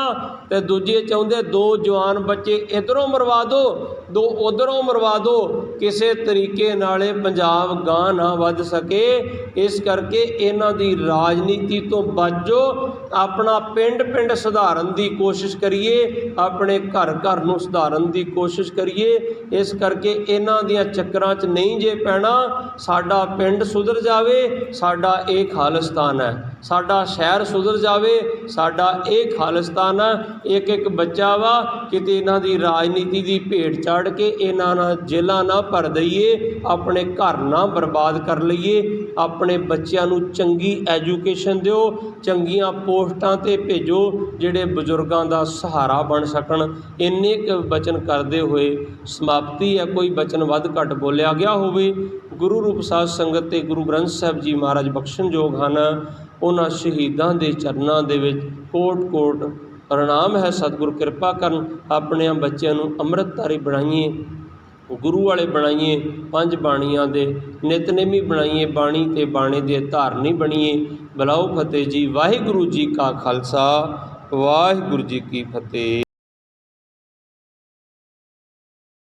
ਤੇ ਦੂਜੇ ਚਾਹੁੰਦੇ 2 ਜਵਾਨ ਬੱਚੇ ਇੱਧਰੋਂ ਮਰਵਾ ਦਿਓ, 2 ਉੱਧਰੋਂ ਮਰਵਾ ਦਿਓ। ਕਿਸੇ ਤਰੀਕੇ ਨਾਲੇ ਪੰਜਾਬ ਗਾਂਹ ਨਾ ਵੱਧ ਸਕੇ। ਇਸ ਕਰਕੇ ਇਹਨਾਂ ਦੀ ਰਾਜਨੀਤੀ ਤੋਂ ਬਚੋ। ਆਪਣਾ ਪਿੰਡ ਸੁਧਾਰਨ ਦੀ ਕੋਸ਼ਿਸ਼ ਕਰੀਏ, ਆਪਣੇ ਘਰ ਨੂੰ ਸੁਧਾਰਨ ਦੀ ਕੋਸ਼ਿਸ਼ ਕਰੀਏ। ਇਸ ਕਰਕੇ ਇਹਨਾਂ ਦੀਆਂ ਚੱਕਰਾਂ 'ਚ ਨਹੀਂ ਜੇ ਪੈਣਾ। ਸਾਡਾ ਪਿੰਡ ਸੁਧਰ ਜਾਵੇ, ਸਾਡਾ ਇਹ ਖਾਲਿਸਤਾਨ ਹੈ। ਸਾਡਾ ਸ਼ਹਿਰ ਸੁਧਰ ਜਾਵੇ, ਸਾਡਾ ਇਹ ਖਾਲਿਸਤਾਨ ਹੈ। ਇੱਕ ਬੱਚਾ ਵਾ, ਕਿਤੇ ਇਹਨਾਂ ਦੀ ਰਾਜਨੀਤੀ ਦੀ ਭੇਟ ਚੜ੍ਹ ਕੇ ਇਹਨਾਂ ਨਾਲ ਜੇਲਾਂ ਨਾ ਭਰ ਦਈਏ, ਆਪਣੇ ਘਰ ਨਾ ਬਰਬਾਦ ਕਰ ਲਈਏ। ਆਪਣੇ ਬੱਚਿਆਂ ਨੂੰ ਚੰਗੀ ਐਜੂਕੇਸ਼ਨ ਦਿਓ, ਚੰਗੀਆਂ ਪੋਸਟਾਂ 'ਤੇ ਭੇਜੋ, ਜਿਹੜੇ ਬਜ਼ੁਰਗਾਂ ਦਾ ਸਹਾਰਾ ਬਣ ਸਕਣ। ਇੰਨੇ ਕੁ ਬਚਨ ਕਰਦੇ ਹੋਏ ਸਮਾਪਤੀ ਹੈ। ਕੋਈ ਬਚਨ ਵੱਧ ਘੱਟ ਬੋਲਿਆ ਗਿਆ ਹੋਵੇ, ਗੁਰੂ ਰੂਪ ਸਾਧ ਸੰਗਤ ਤੇ ਗੁਰੂ ਗ੍ਰੰਥ ਸਾਹਿਬ ਜੀ ਮਹਾਰਾਜ ਬਖਸ਼ਣਯੋਗ ਹਨ। ਉਹਨਾਂ ਸ਼ਹੀਦਾਂ ਦੇ ਚਰਨਾਂ ਦੇ ਵਿੱਚ ਕੋਟ ਪ੍ਰਣਾਮ ਹੈ। ਸਤਿਗੁਰ ਕਿਰਪਾ ਕਰਨ, ਆਪਣੇ ਬੱਚਿਆਂ ਨੂੰ ਅੰਮ੍ਰਿਤਧਾਰੀ ਬਣਾਈਏ, ਗੁਰੂ ਵਾਲੇ ਬਣਾਈਏ, 5 ਬਾਣੀਆਂ ਦੇ ਨਿਤਨੇਮੀ ਬਣਾਈਏ, ਬਾਣੀ ਤੇ ਬਾਣੇ ਦੇ ਧਾਰਨੀ ਬਣੀਏ। ਬੁਲਾਓ ਫਤਿਹ ਜੀ। ਵਾਹਿਗੁਰੂ ਜੀ ਕਾ ਖਾਲਸਾ, ਵਾਹਿਗੁਰੂ ਜੀ ਕੀ ਫਤਿਹ।